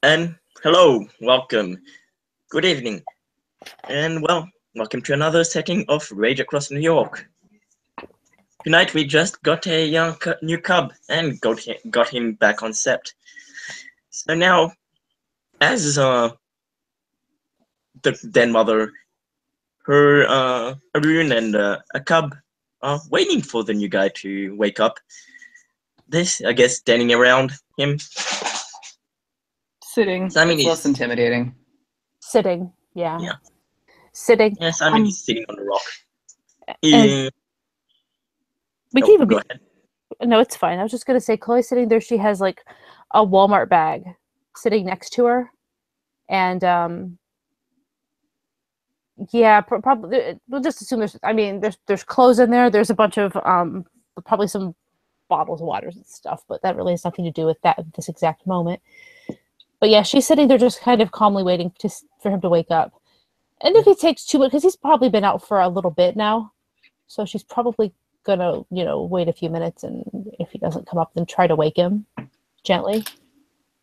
And hello, welcome, good evening, and welcome to another setting of Rage Across New York. Tonight we just got a new cub and got him back on set. So now, as the den mother, her Arun and a cub are waiting for the new guy to wake up. This, I guess, standing around him. Sitting. So, I mean, it's less intimidating. Sitting, yeah. Yeah. Sitting. Yes, I mean he's sitting on a rock. And we can even go be. ahead. No, it's fine. I was just gonna say, Chloe's sitting there. She has like a Walmart bag sitting next to her, and yeah, probably we'll just assume there's. I mean, there's clothes in there. There's a bunch of probably some bottles of waters and stuff, but that really has nothing to do with that at this exact moment. But yeah, she's sitting there just kind of calmly waiting for him to wake up. And if he takes too much, because he's probably been out for a little bit now, so she's probably gonna, wait a few minutes, and if he doesn't come up, then try to wake him gently.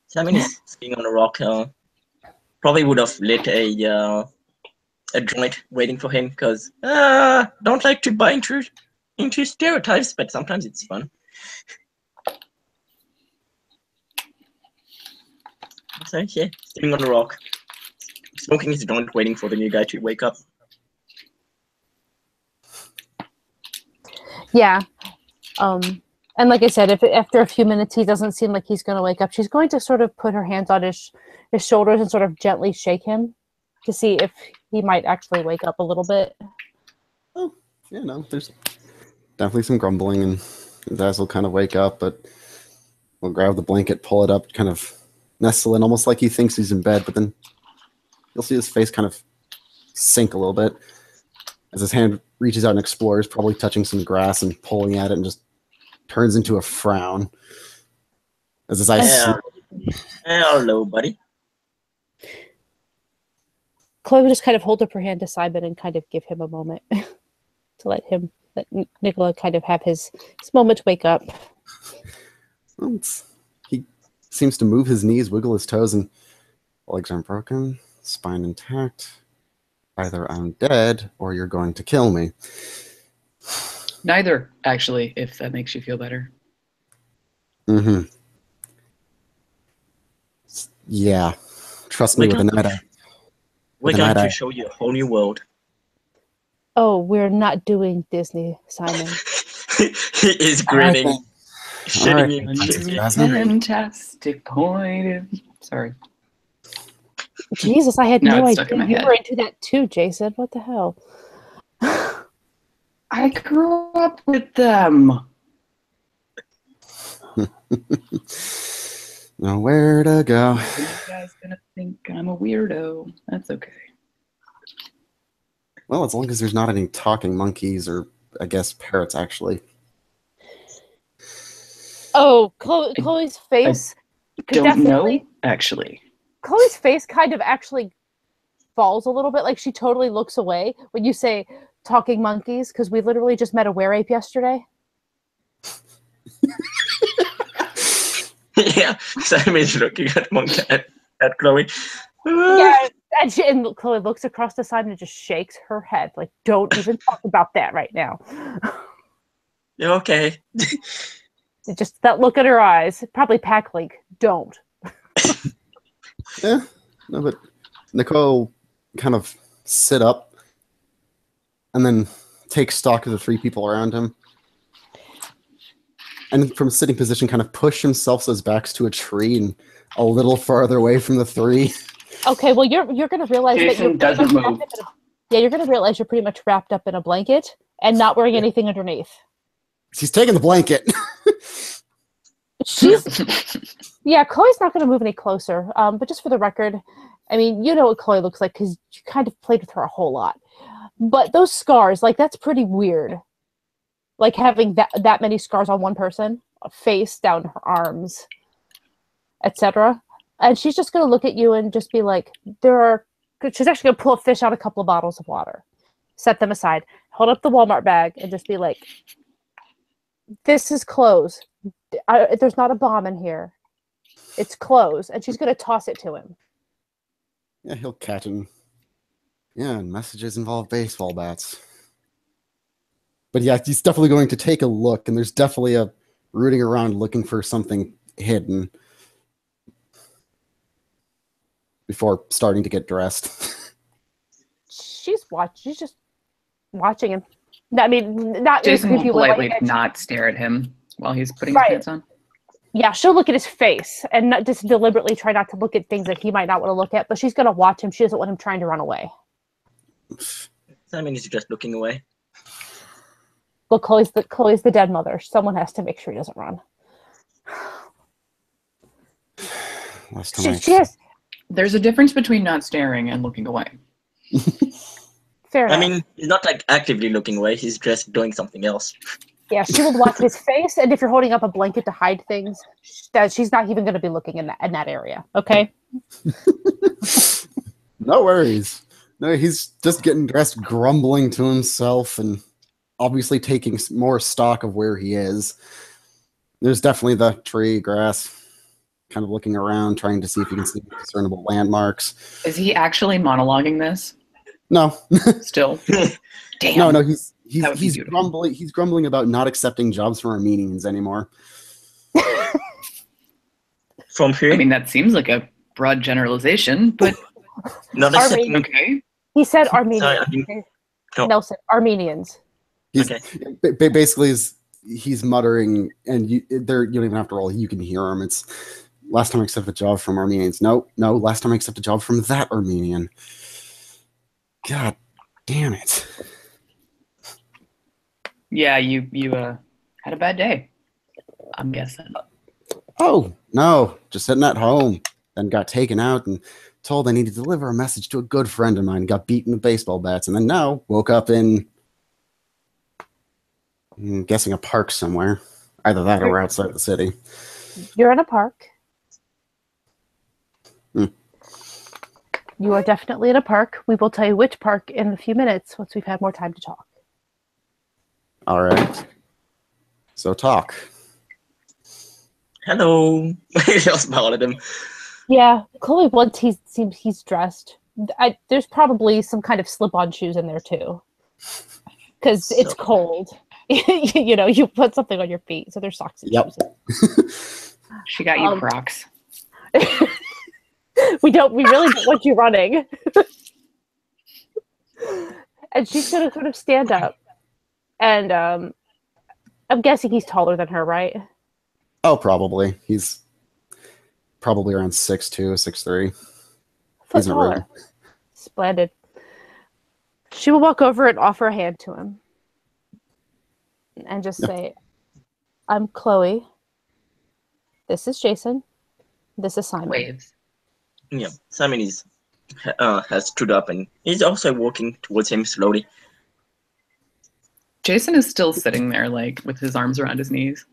So I mean, he's sitting on a rock. Probably would have lit a joint waiting for him, because don't like to buy into stereotypes, but sometimes it's fun. So yeah, sitting on a rock, smoking his joint, waiting for the new guy to wake up. Yeah. And like I said, if after a few minutes he doesn't seem like he's going to wake up, she's going to sort of put her hands on his shoulders and sort of gently shake him to see if he might actually wake up a little bit. Oh, yeah, no, there's definitely some grumbling, and his eyes will kind of wake up, but we'll grab the blanket, pull it up, kind of nestle in, almost like he thinks he's in bed, but then you'll see his face kind of sink a little bit as his hand reaches out and explores, probably touching some grass and pulling at it, and just turns into a frown as his eyes. Hello, buddy. Chloe would just kind of hold up her hand to Simon and kind of give him a moment to let Nicola kind of have his moment to wake up. Well, he seems to move his knees, wiggle his toes, and legs aren't broken, spine intact. Either I'm dead or you're going to kill me. Neither, actually, if that makes you feel better. Mm-hmm. Yeah. Trust me with the night eye. We're going to show you a whole new world. Oh, we're not doing Disney, Simon. He is grinning. Shitting in fantastic point of view. Sorry. Jesus, I had no idea you head. were into that too, Jason. What the hell? I grew up with them. Nowhere to go. You guys gonna think I'm a weirdo. That's okay. Well, as long as there's not any talking monkeys or, I guess, parrots, actually. Oh, Chloe's face. Don't know, actually. Chloe's face kind of actually falls a little bit. Like she totally looks away when you say talking monkeys, because we literally just met a were-ape yesterday. Yeah, Simon's looking at Chloe. Yeah, and Chloe looks across the side and just shakes her head. Like, don't even talk about that right now. You're okay. Just that look in her eyes. Probably pack link. Don't. Yeah, no, but Nicole kind of sit up and then take stock of the three people around him. And from a sitting position, kind of push himself so his back's to a tree and a little farther away from the three. Okay, well, you're going to realize Jason that doesn't move. You're going to realize you're pretty much wrapped up in a blanket and not wearing anything underneath. He's taking the blanket. Yeah, Chloe's not going to move any closer. But just for the record, I mean, you know what Chloe looks like because you kind of played with her a whole lot. But those scars, like, that's pretty weird. Like having that many scars on one person, a face, down her arms, etc. And she's just going to look at you and just be like, she's actually going to pull a fish out a couple of bottles of water, set them aside, hold up the Walmart bag, and just be like, this is clothes. There's not a bomb in here. It's closed, and she's going to toss it to him. Yeah, he'll catch it. Yeah, and messages involve baseball bats. But yeah, he's definitely going to take a look, and there's definitely a rooting around looking for something hidden before starting to get dressed. She's just watching him. I mean, not in a Jason will creepy way. politely not stare at him while he's putting his pants on. Yeah, she'll look at his face and not just deliberately try not to look at things that he might not want to look at, but she's going to watch him. She doesn't want him trying to run away. I mean, he's just looking away. Well, Chloe's the dead mother. Someone has to make sure he doesn't run. Last time She has... There's a difference between not staring and looking away. Fair enough. I mean, he's not like actively looking away. He's just doing something else. Yeah, she will watch his face, and if you're holding up a blanket to hide things, she's not even going to be looking in that area. Okay. No worries. No, he's just getting dressed, grumbling to himself, and obviously taking more stock of where he is. There's definitely the tree, grass, kind of looking around, trying to see if he can see discernible landmarks. Is he actually monologuing this? No. Still? Damn. No, he's grumbling. He's grumbling about not accepting jobs from Armenians anymore. From who? I mean, that seems like a broad generalization, but Not accepting. okay. He said Armenians. Sorry, I mean, no. Nelson, Armenians. Basically, he's muttering, and you don't even have to roll. You can hear him. It's last time I accepted a job from Armenians. No. Last time I accepted a job from that Armenian. God damn it. Yeah, you had a bad day, I'm guessing. Oh, no. Just sitting at home. Then got taken out and told I needed to deliver a message to a good friend of mine. Got beaten with baseball bats. And then now woke up in, I'm guessing, a park somewhere. Either that or outside the city. You're in a park. Hmm. You are definitely in a park. We will tell you which park in a few minutes once we've had more time to talk. All right. So talk. Hello. I just smiled at him. Yeah, Chloe, once he's dressed, there's probably some kind of slip-on shoes in there too, because it's cold. You put something on your feet, so there's socks and shoes. She got you Crocs. We really don't want you running. And she's gonna sort of stand up, and I'm guessing he's taller than her, right? Oh, probably. He's probably around 6'2", 6'3". Foot taller. Splendid. She will walk over and offer a hand to him. And just say, I'm Chloe. This is Jason. This is Simon. Waves. Yeah, Simon has stood up and he's also walking towards him slowly. Jason is still sitting there, like, with his arms around his knees.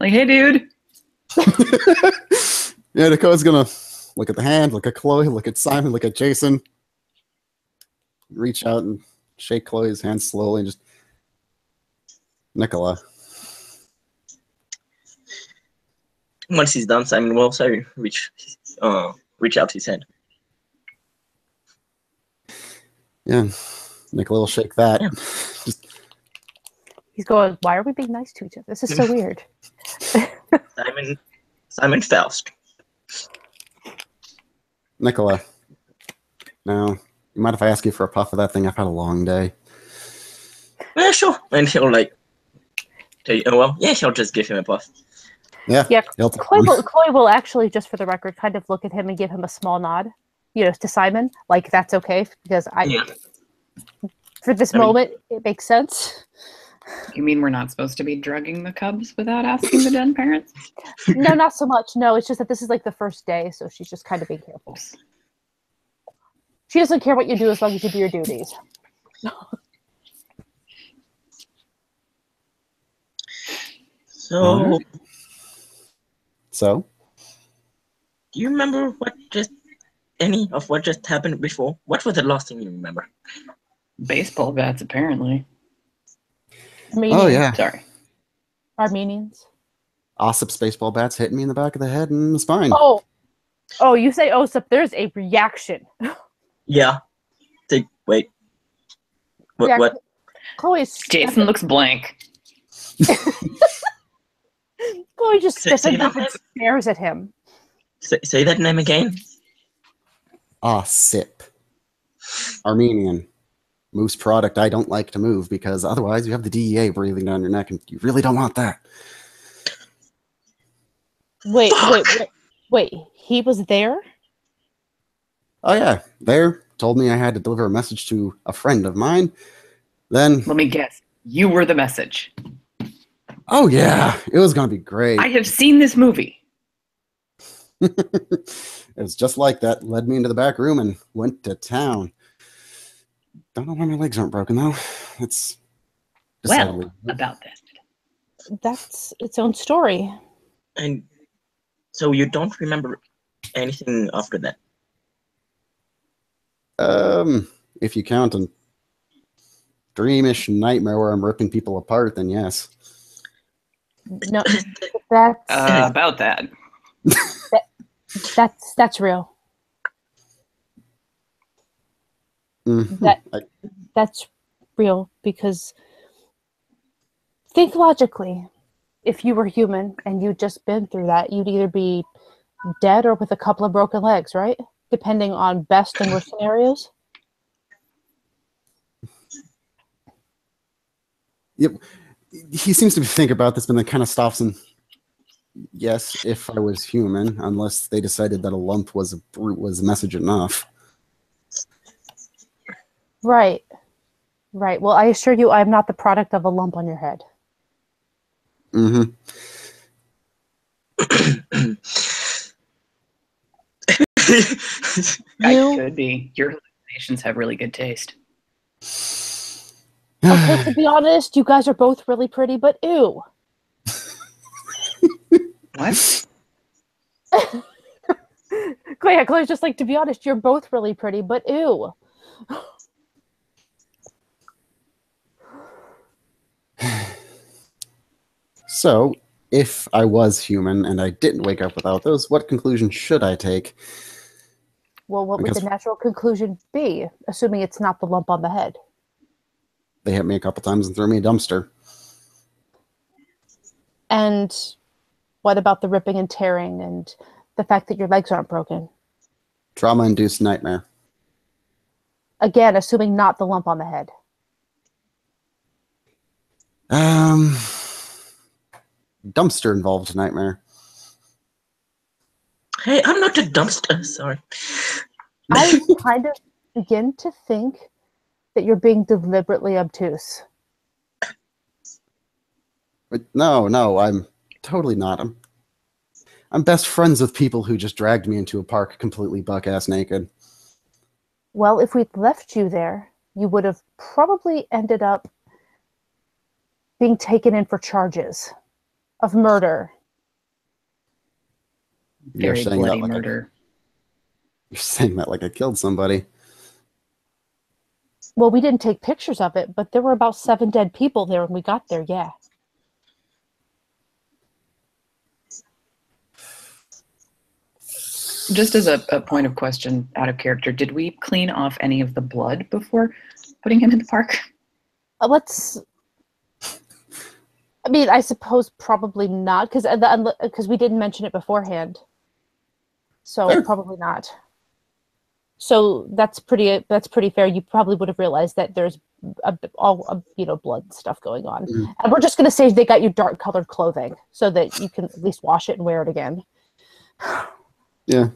Like, hey, dude. Yeah, Dakota's gonna look at the hand, look at Chloe, look at Simon, look at Jason. Reach out and shake Chloe's hand slowly and just... Nicola. Once he's done, Simon will also reach out his hand. Yeah, Nicola will shake that. Yeah. He's going, why are we being nice to each other? This is so weird. Simon Faust. Nicola. Now, you mind if I ask you for a puff of that thing? I've had a long day. Yeah, sure. And he'll tell you, he'll just give him a puff. Yeah. Chloe will actually, just for the record, kind of look at him and give him a small nod, to Simon. Like, that's okay, because for this moment, it makes sense. You mean we're not supposed to be drugging the cubs without asking the dead parents? No, not so much. No, it's just that this is like the first day, so she's just kind of being careful. She doesn't care what you do as long as you do your duties. So, do you remember any of what just happened before? What was the last thing you remember? Baseball bats, apparently. Armenians. Oh, yeah. Sorry. Armenians. Ossip's baseball bat's hitting me in the back of the head and the spine. Oh, you say Osip, there's a reaction. Yeah. Wait. What? Chloe's Jason looks blank. Chloe just Say stiffens that up and name. stares at him. Say that name again. Ossip. Armenian. Moose product I don't like to move because otherwise you have the DEA breathing down your neck and you really don't want that. Wait, he was there? Oh yeah, there. Told me I had to deliver a message to a friend of mine. Then, Let me guess. You were the message. oh yeah, it was going to be great. I have seen this movie. It was just like that. Led me into the back room and went to town. Don't know why my legs aren't broken though. It's decidedly. Well, about that. That's its own story. And so you don't remember anything after that? If you count a dreamish nightmare where I'm ripping people apart, then yes. No, that's About that. that's real. Mm-hmm. That's real because think logically. If you were human and you'd just been through that, you'd either be dead or with a couple of broken legs, right? Depending on best and worst scenarios. Yep. He seems to think about this, but then kind of stops and yes, if I was human, unless they decided that a lump was a message enough. Right. Well, I assure you, I'm not the product of a lump on your head. Mm-hmm. I could be. Your hallucinations have really good taste. Okay, to be honest, you guys are both really pretty, but ew. What? Chloe's just like, to be honest, you're both really pretty, but ew. So, if I was human and I didn't wake up without those, what conclusion should I take? Well, what would Because- the natural conclusion be, assuming it's not the lump on the head? They hit me a couple times and threw me a dumpster. And what about the ripping and tearing and the fact that your legs aren't broken? Trauma-induced nightmare. Again, assuming not the lump on the head. Dumpster involved nightmare. Hey, I'm not a dumpster. Sorry. I kind of begin to think that you're being deliberately obtuse. But no, I'm totally not. I'm best friends with people who just dragged me into a park completely buck-ass naked. Well, if we'd left you there, you would have probably ended up being taken in for charges of murder. You're Very saying bloody that like murder. you're saying that like I killed somebody. Well, we didn't take pictures of it, but there were about 7 dead people there when we got there, yeah. Just as a point of question out of character, did we clean off any of the blood before putting him in the park? I suppose probably not, because we didn't mention it beforehand. So Fair. probably not. So that's pretty fair. You probably would have realized that there's blood stuff going on. Mhm. And we're just going to say they got you dark colored clothing so that you can at least wash it and wear it again. Yeah.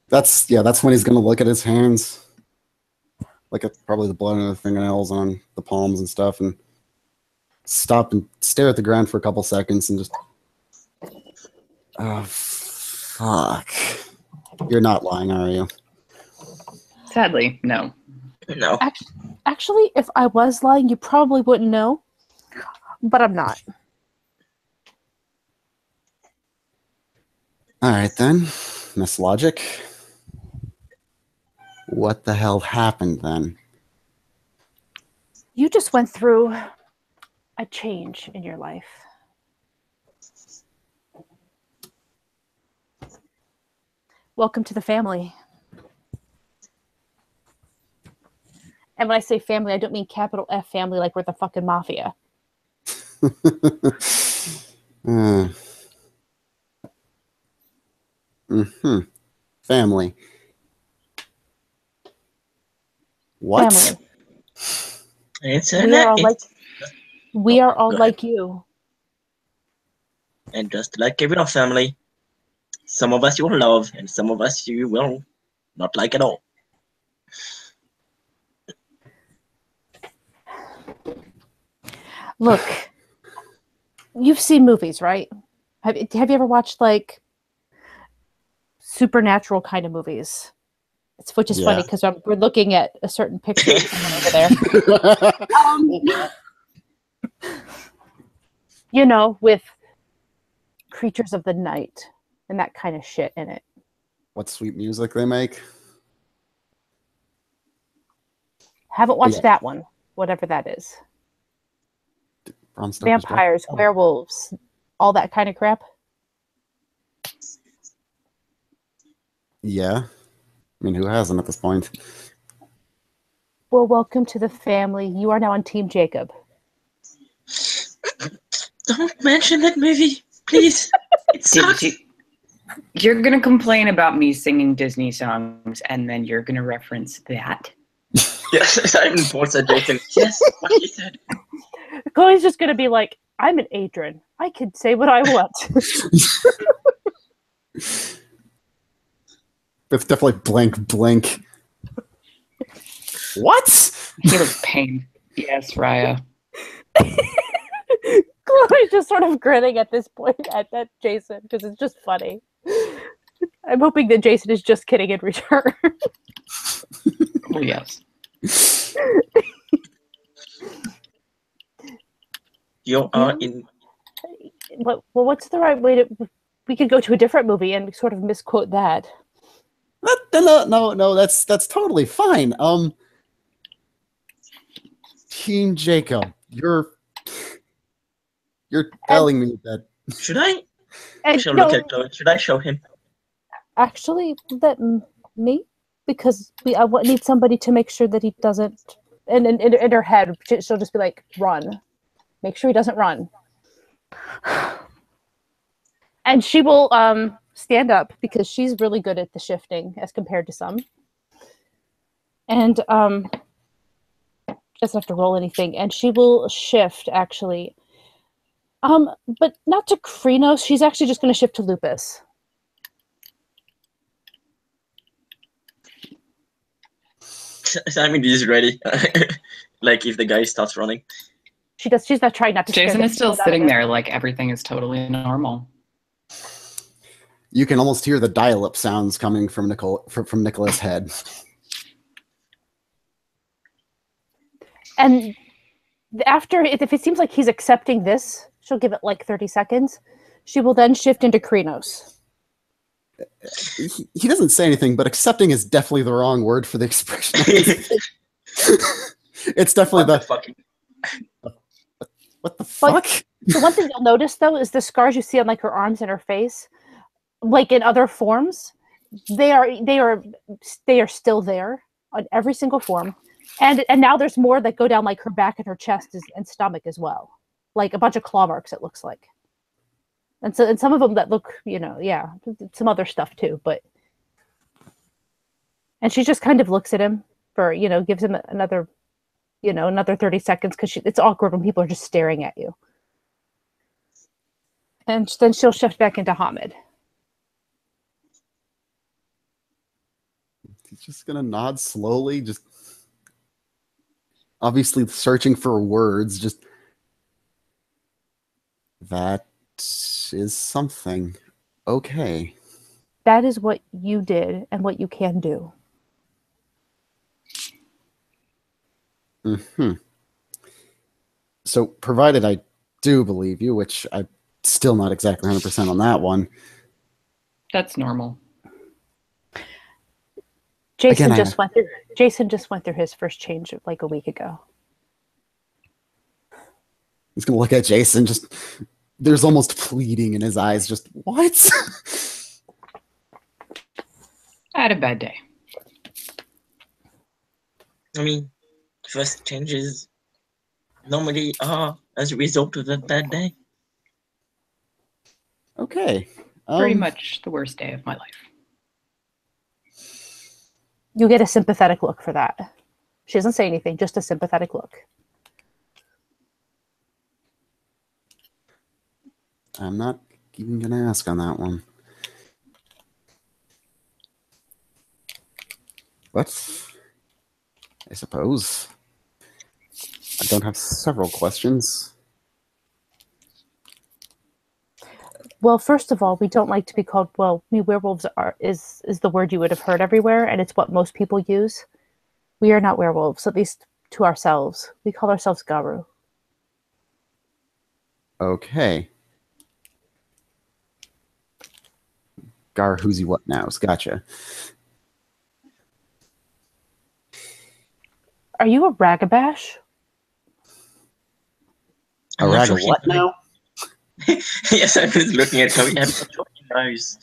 That's when he's gonna look at his hands. Like at probably the blood on the fingernails on the palms and stuff, and stop and stare at the ground for a couple seconds and just oh fuck. You're not lying, are you? Sadly, no. No. Actually, if I was lying, you probably wouldn't know, but I'm not. Alright then, Miss Logic. What the hell happened then? You just went through a change in your life. welcome to the family. And when I say family, I don't mean capital F family like we're the fucking mafia. Family. What? Family. We are all like you. And just like every other family, some of us you will love, and some of us you will not like at all. Look, you've seen movies, right? Have you ever watched like supernatural kind of movies? Which is funny because we're looking at a certain picture of someone over there. You know, with creatures of the night and that kind of shit in it. What sweet music they make. Haven't watched that one, whatever that is. Vampires, werewolves, all that kind of crap. Yeah. I mean, who hasn't at this point? Well, welcome to the family. You are now on Team Jacob. Don't mention that movie, please. It sucks. You're going to complain about me singing Disney songs, and then you're going to reference that? Yes, I even forced Jason. Yes, what he said. Chloe's just going to be like, I'm an Adrian. I can say what I want. It's definitely blank. What? He looks pained. Yes, Raya. Chloe's just sort of grinning at this point at that Jason because it's just funny. I'm hoping that Jason is just kidding in return. Oh, yes. You are in. Well, what's the right way to? We could go to a different movie and sort of misquote that. No. That's totally fine. Team Jacob, you're telling me that. Should I? Look at Chloe. Should I show him? Actually, that me, because I need somebody to make sure that he doesn't. And in her head, she'll just be like, "Run, make sure he doesn't run." And she will stand up because she's really good at the shifting as compared to some. And doesn't have to roll anything, and she will shift actually. But not to Krynos. She's actually just going to shift to Lupus. Simon is ready. Like if the guy starts running. She's not trying not to. Jason is still sitting there like everything is totally normal. You can almost hear the dial-up sounds coming from Nicola's head. And after, if it seems like he's accepting this, she'll give it like 30 seconds. She will then shift into Krynos. He doesn't say anything, but accepting is definitely the wrong word for the expression. It's definitely what the fuck? But the one thing you'll notice though is the scars you see on like her arms and her face, like in other forms, they are still there on every single form. And now there's more that go down like her back and her chest and stomach as well. Like a bunch of claw marks, it looks like. And some of them that look, some other stuff too. And she just kind of looks at him for, gives him another 30 seconds because it's awkward when people are just staring at you. And then she'll shift back into Hamid. He's just going to nod slowly, just obviously searching for words. Just that is something. Okay. That is what you did and what you can do. Mm-hmm. So, provided I do believe you, which I'm still not exactly 100% on that one. That's normal. Jason just went through his first change like a week ago. He's gonna look at Jason. Just there's almost pleading in his eyes. Just what? I had a bad day. I mean, first changes normally are as a result of a bad day. Okay. Pretty much the worst day of my life. You get a sympathetic look for that. She doesn't say anything, just a sympathetic look. I'm not even going to ask on that one. But I suppose I don't have several questions. Well, first of all, we don't like to be called, well, werewolves is the word you would have heard everywhere, and it's what most people use. We are not werewolves, at least to ourselves. We call ourselves Garu. Okay. Gar who's what nows. Gotcha. Are you a ragabash? A I'm not rag sure of she what knows. now? Yes, I was looking at how we have such short nose.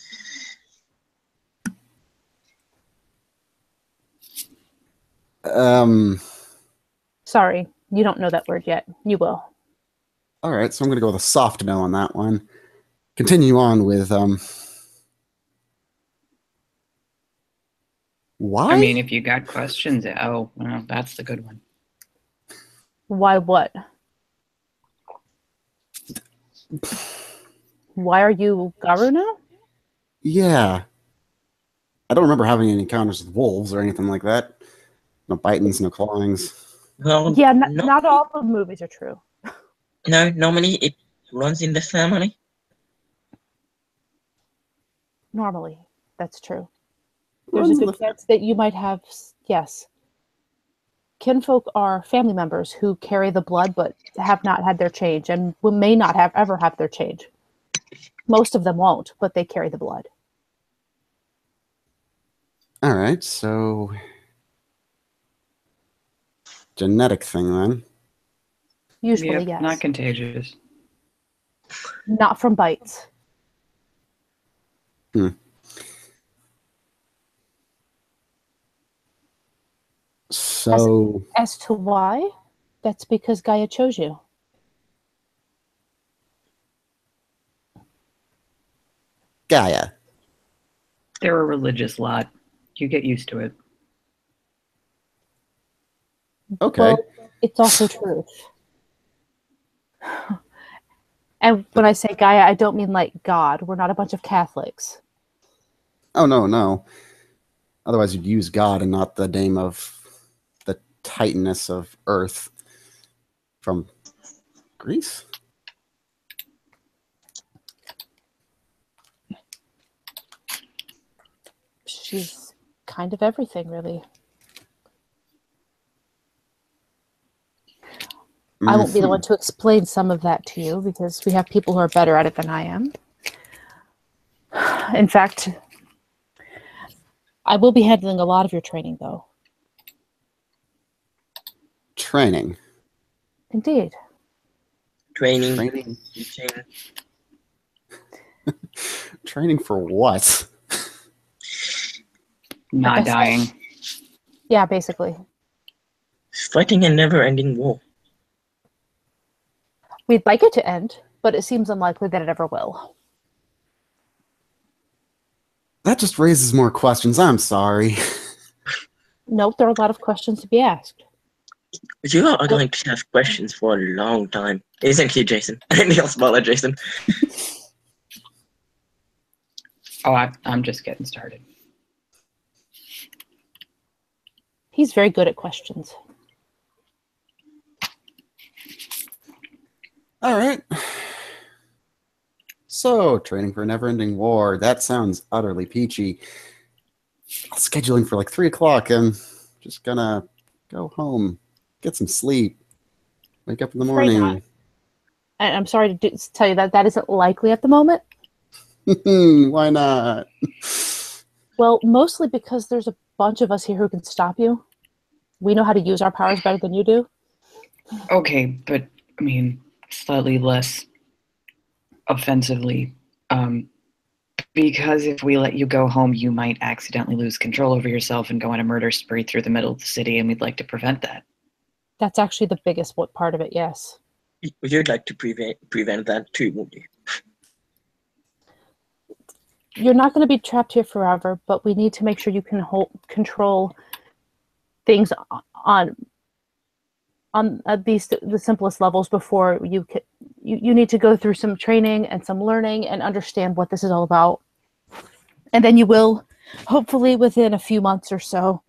Sorry, you don't know that word yet. You will. All right, so I'm going to go with a soft no on that one. Continue on with why? I mean, if you got questions, oh, well, that's the good one. Why what? Why are you Garu now? Yeah. I don't remember having any encounters with wolves or anything like that. No bitings, no clawings. Well, Yeah, no, not all the movies are true. no, normally it runs in the family. Normally, that's true. There's a Runs in good chance that you might have, yes. Kinfolk are family members who carry the blood but have not had their change and may not have ever have their change. Most of them won't, but they carry the blood. All right, so genetic thing then. Usually, Yep, yes. not contagious. Not from bites. So As to why, that's because Gaia chose you. Gaia. They're a religious lot. You get used to it. Okay. Well, it's also truth. And when I say Gaia, I don't mean like God. We're not a bunch of Catholics. Oh no. Otherwise you'd use God and not the name of the Titaness of Earth from Greece? She's kind of everything, really. I won't be the one to explain some of that to you because we have people who are better at it than I am. In fact, I will be handling a lot of your training, though. Training. Indeed. Training. Teaching. Training for what? Not Like I dying. said. Yeah, basically. Fighting a never-ending war. We'd like it to end, but it seems unlikely that it ever will. That just raises more questions. I'm sorry. Note there are a lot of questions to be asked. You are going to have questions for a long time. Isn't he, Jason? Anything else about that, Jason? Oh, I'm just getting started. He's very good at questions. All right. So, training for a never-ending war. That sounds utterly peachy. Scheduling for like 3 o'clock. I'm just gonna go home, get some sleep, wake up in the Afraid not. morning. And I'm sorry to tell you that isn't likely at the moment. Why not? Well, mostly because there's a bunch of us here who can stop you. We know how to use our powers better than you do. Okay, but I mean, slightly less offensively. Because if we let you go home, you might accidentally lose control over yourself and go on a murder spree through the middle of the city, and we'd like to prevent that. That's actually the biggest part of it, yes. You'd like to prevent that too, wouldn't you? You're not going to be trapped here forever, but we need to make sure you can control things on the simplest levels before you need to go through some training and some learning and understand what this is all about. And then you will, hopefully within a few months or so,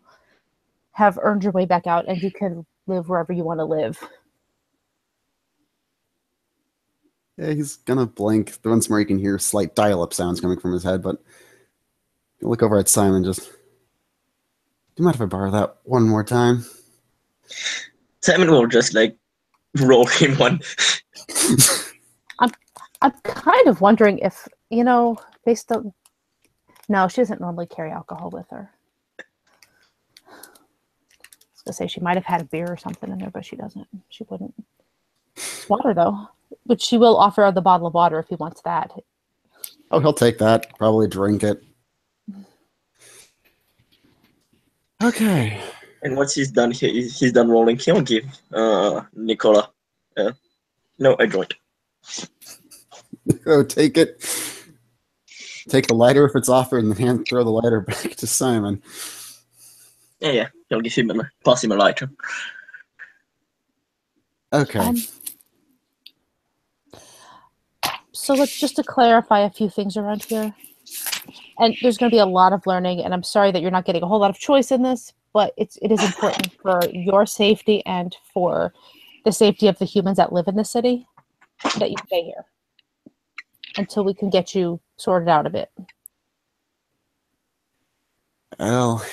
have earned your way back out and you can live wherever you want to live. Yeah, he's gonna blink. Once more, you can hear slight dial-up sounds coming from his head, but you look over at Simon. Do you mind if I borrow that one more time? Simon will just like roll him one. I'm kind of wondering if, based on... No, she doesn't normally carry alcohol with her. I was going to say she might have had a beer or something in there, but she doesn't. She wouldn't. Water, though. Which she will offer the bottle of water if he wants that. Oh, he'll take that. Probably drink it. Okay. And once he's done, he's done rolling, he'll give Nicola a joint. Oh, take it. Take the lighter if it's offered, and then throw the lighter back to Simon. Yeah, he'll pass him a lighter. Okay. So let's just to clarify a few things around here. And there's going to be a lot of learning, and I'm sorry that you're not getting a whole lot of choice in this, but it is important for your safety and for the safety of the humans that live in the city that you stay here until we can get you sorted out a bit. Well,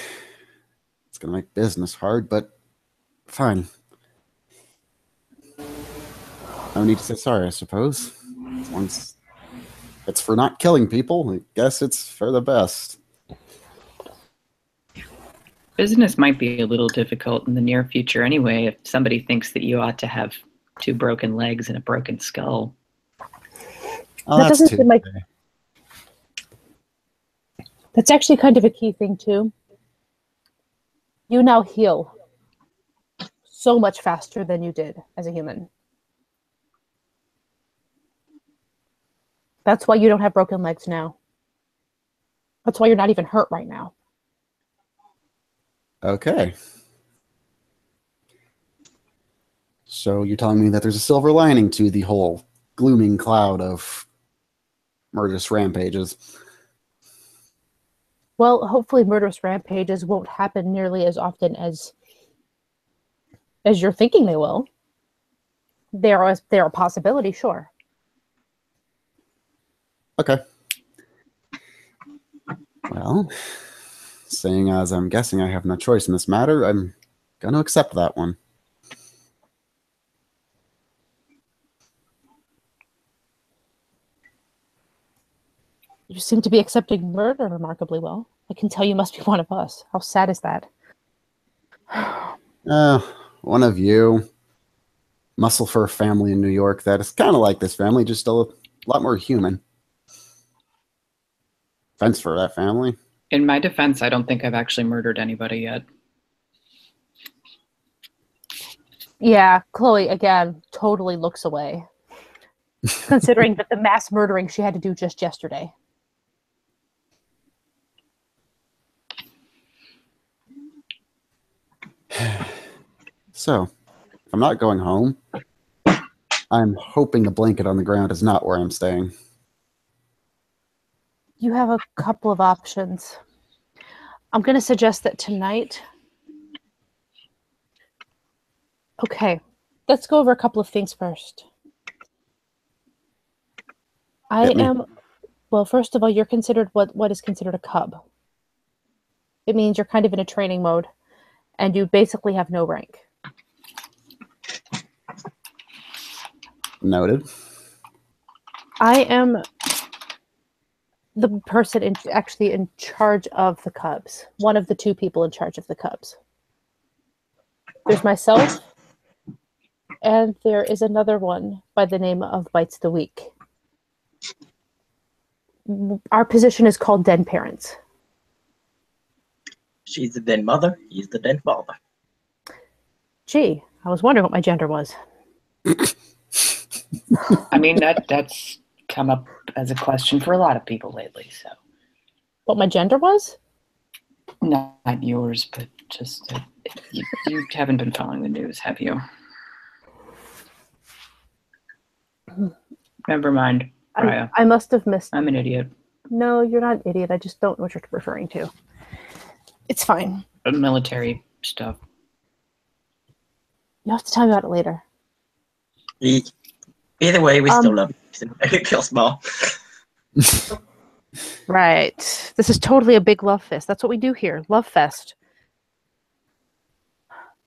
it's going to make business hard, but fine. No need to say sorry, I suppose. As long as it's for not killing people, I guess it's for the best. Business might be a little difficult in the near future anyway if somebody thinks that you ought to have 2 broken legs and a broken skull. Oh, That that's doesn't seem like... Tuesday. That's actually kind of a key thing, too. You now heal so much faster than you did as a human. That's why you don't have broken legs now. That's why you're not even hurt right now. Okay. So you're telling me that there's a silver lining to the whole glooming cloud of murderous rampages. Well, hopefully murderous rampages won't happen nearly as often as you're thinking they will. They're a possibility, sure. Okay. Well, seeing as I'm guessing I have no choice in this matter, I'm going to accept that one. You seem to be accepting murder remarkably well. I can tell you must be one of us. How sad is that? One of you. Muscle fur family in New York that is kind of like this family, just a lot more human. Thanks for that family. In my defense, I don't think I've actually murdered anybody yet. Yeah, Chloe, again, totally looks away. Considering that the mass murdering she had to do just yesterday. So, if I'm not going home, I'm hoping the blanket on the ground is not where I'm staying. You have a couple of options. I'm going to suggest that tonight... Okay, let's go over a couple of things first. Well, first of all, you're considered what is considered a cub. It means you're kind of in a training mode, and you basically have no rank. Noted. I am the person actually in charge of the cubs. One of the 2 people in charge of the cubs. There's myself, and there is another one by the name of Bites the Week. our position is called den parents. She's the den mother, he's the den father. Gee, I was wondering what my gender was. I mean, that's come up as a question for a lot of people lately. So, What my gender was? not yours, but just you haven't been following the news, have you? Never mind, Raya. I must have missed. I'm an idiot. No, you're not an idiot. I just don't know what you're referring to. It's fine. Military stuff. You'll have to tell me about it later. Either way, we still love you. Kill small. Right. This is totally a big love fest. That's what we do here. Love fest.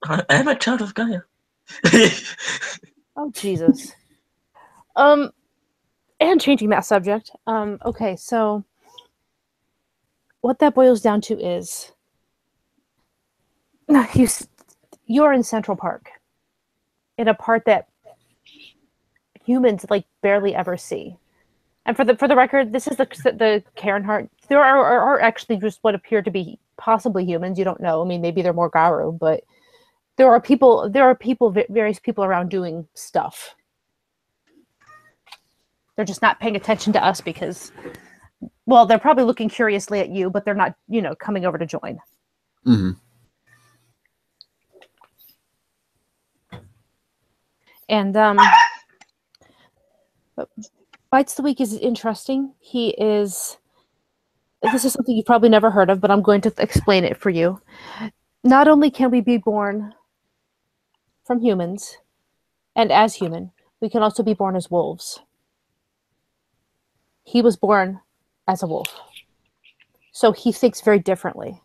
I am a child of Gaia. Oh, Jesus. And changing that subject. Okay, so what that boils down to is you're in Central Park, in a part that humans like barely ever see. And for the record, this is the Karen Hart. There are actually just what appear to be possibly humans. You don't know. I mean, maybe they're more Garu, but there are people, various people around doing stuff. They're just not paying attention to us because, well, they're probably looking curiously at you, but they're not, coming over to join. Mm-hmm. And Bites the Week is interesting. This is something you've probably never heard of, but I'm going to explain it for you. Not only can we be born from humans and as human, we can also be born as wolves. He was born as a wolf. So he thinks very differently.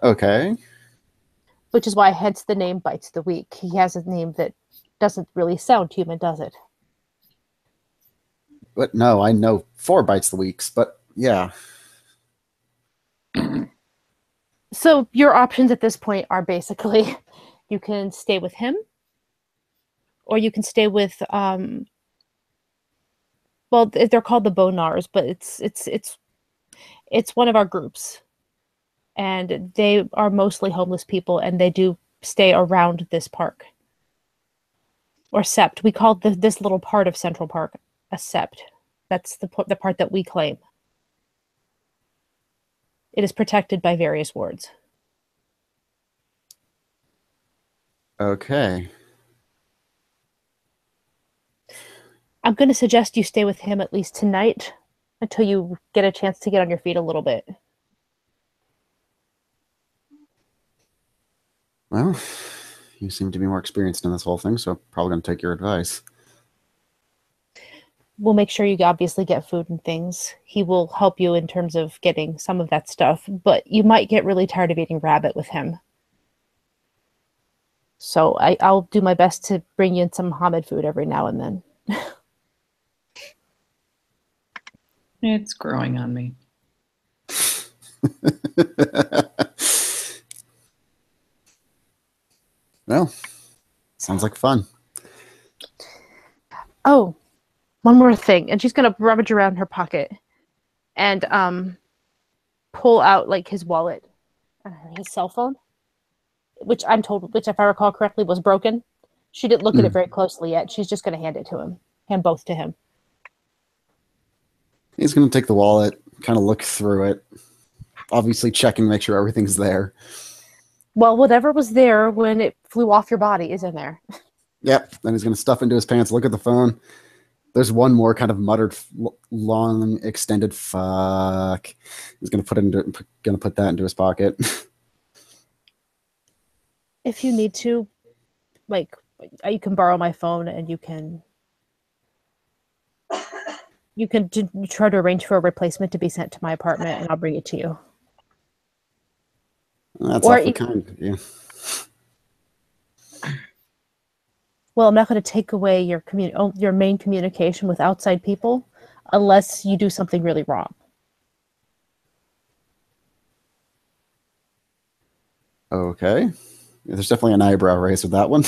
Okay. Which is why hence the name Bites the Week. He has a name that doesn't really sound human, does it? But no, I know 4 Bites the Weeks, but yeah. So your options at this point are basically you can stay with him or you can stay with well, they're called the Bonars, but it's one of our groups. And they are mostly homeless people, and they do stay around this park. Or Sept. We call this little part of Central Park a Sept. That's the part that we claim. It is protected by various wards. Okay. I'm going to suggest you stay with him at least tonight until you get a chance to get on your feet a little bit. Well, you seem to be more experienced in this whole thing, so probably going to take your advice. We'll make sure you obviously get food and things. He will help you in terms of getting some of that stuff, but you might get really tired of eating rabbit with him. So I'll do my best to bring you in some Hamid food every now and then. It's growing on me. Well, sounds like fun. Oh, one more thing. And she's going to rummage around her pocket and pull out like his wallet and his cell phone, which I'm told, which if I recall correctly, was broken. She didn't look at it very closely yet. She's just going to hand both to him. He's going to take the wallet, kind of look through it, obviously checking, make sure everything's there. Well, whatever was there when it flew off your body is in there. Yep. Then he's going to stuff into his pants, look at the phone. There's one more kind of muttered, long, extended fuck. He's going to put that into his pocket. If you need to, like, you can borrow my phone and you can try to arrange for a replacement to be sent to my apartment, and I'll bring it to you. That's awfully kind of you. Well, I'm not going to take away your main communication with outside people unless you do something really wrong. Okay. Yeah, there's definitely an eyebrow raise with that one.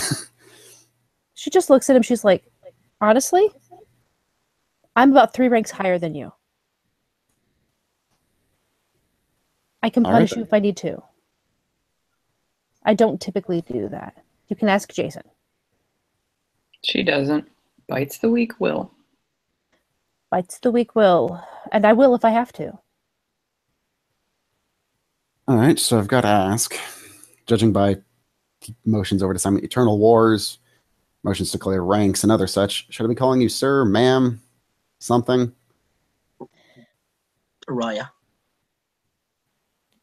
She just looks at him. She's like, honestly? I'm about 3 ranks higher than you. I can All right, punish then. you if I need to. I don't typically do that. You can ask Jason. She doesn't. Bites the weak will. Bites the weak will, and I will if I have to. All right, so I've got to ask, judging by motions over to some Eternal Wars, motions to clear ranks, and other such, should I be calling you sir, ma'am, something? Raya.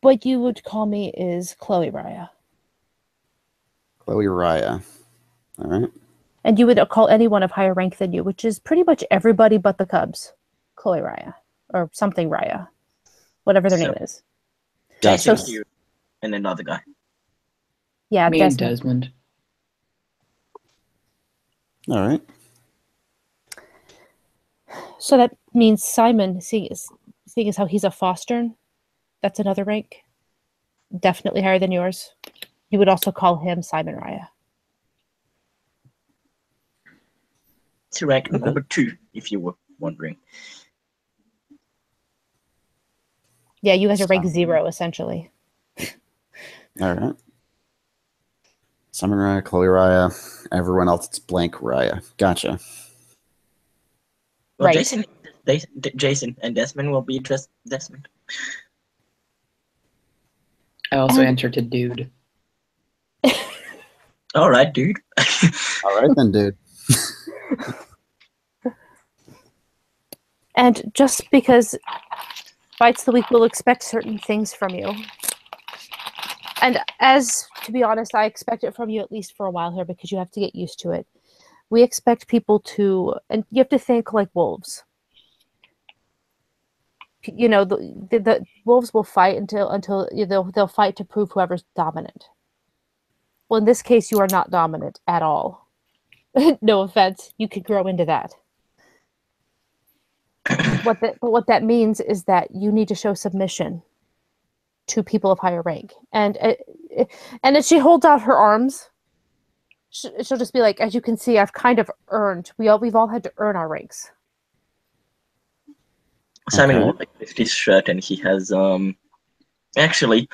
What you would call me is Chloe Raya. Chloe Raya. All right. And you would call anyone of higher rank than you, which is pretty much everybody but the Cubs. Chloe Raya. Or something Raya. Whatever their name is. Jason So- here, and another guy. Yeah, Me and Desmond. All right. So that means Simon, seeing as how he's a Fostern, that's another rank. Definitely higher than yours. You would also call him Simon Raya. It's rank number 2, if you were wondering. Yeah, you guys are rank 0, essentially. All right. Simon Raya, Chloe Raya, everyone else, it's blank Raya. Gotcha. Well, Right. Jason and Desmond will be just Desmond. I also And- answer to dude. All right, dude. All right then, dude. And just because Bites the Week will expect certain things from you. And to be honest, I expect it from you at least for a while here because you have to get used to it. We expect people to, and you have to think like wolves. You know, the wolves will fight until they'll fight to prove whoever's dominant. Well, in this case, you are not dominant at all. No offense, you could grow into that. What that means is that you need to show submission to people of higher rank, and as she holds out her arms, she'll just be like, "As you can see, I've kind of earned. We've all had to earn our ranks." Simon Okay. will lift his shirt, and he has actually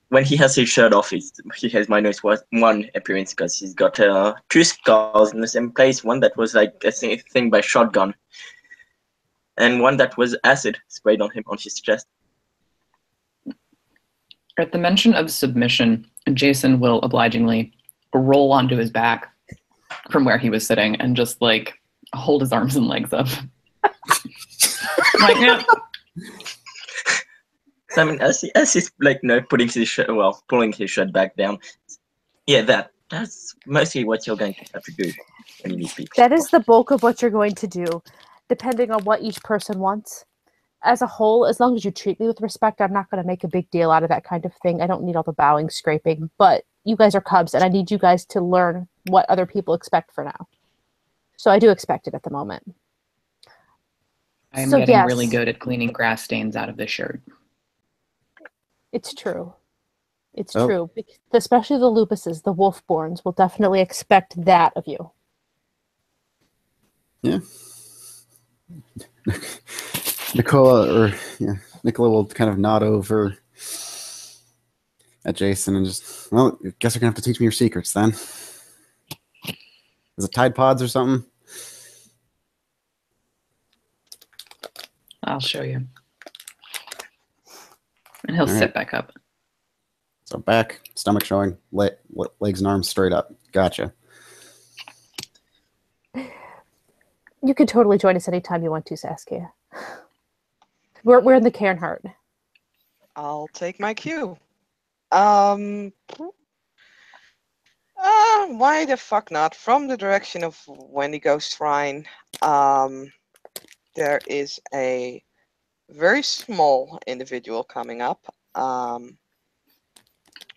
when he has his shirt off, he has -1 appearance because he's got 2 scars in the same place. One that was like a thing by shotgun, and one that was acid sprayed on his chest. At the mention of submission, Jason will obligingly roll onto his back from where he was sitting and just like hold his arms and legs up. Like, yeah. Simon, as he's like pulling his shirt back down. Yeah, that's mostly what you're going to have to do when you meet people. That is the bulk of what you're going to do, depending on what each person wants. As a whole, as long as you treat me with respect, I'm not going to make a big deal out of that kind of thing. I don't need all the bowing, scraping, but you guys are Cubs, and I need you guys to learn what other people expect for now. So I do expect it at the moment. I'm So, getting yes, really good at cleaning grass stains out of this shirt. It's true. It's Oh. true. Especially the lupuses, the wolfborns, will definitely expect that of you. Yeah. Nicola will kind of nod over at Jason and just, well, I guess you're gonna have to teach me your secrets then. Is it Tide Pods or something? I'll show you. And he'll All right. sit back up. So back, stomach showing, legs and arms straight up. Gotcha. You can totally join us anytime you want to, Saskia. We're in the Cairnheart. I'll take my cue. Why the fuck not? From the direction of Wendigo Shrine, there is a very small individual coming up.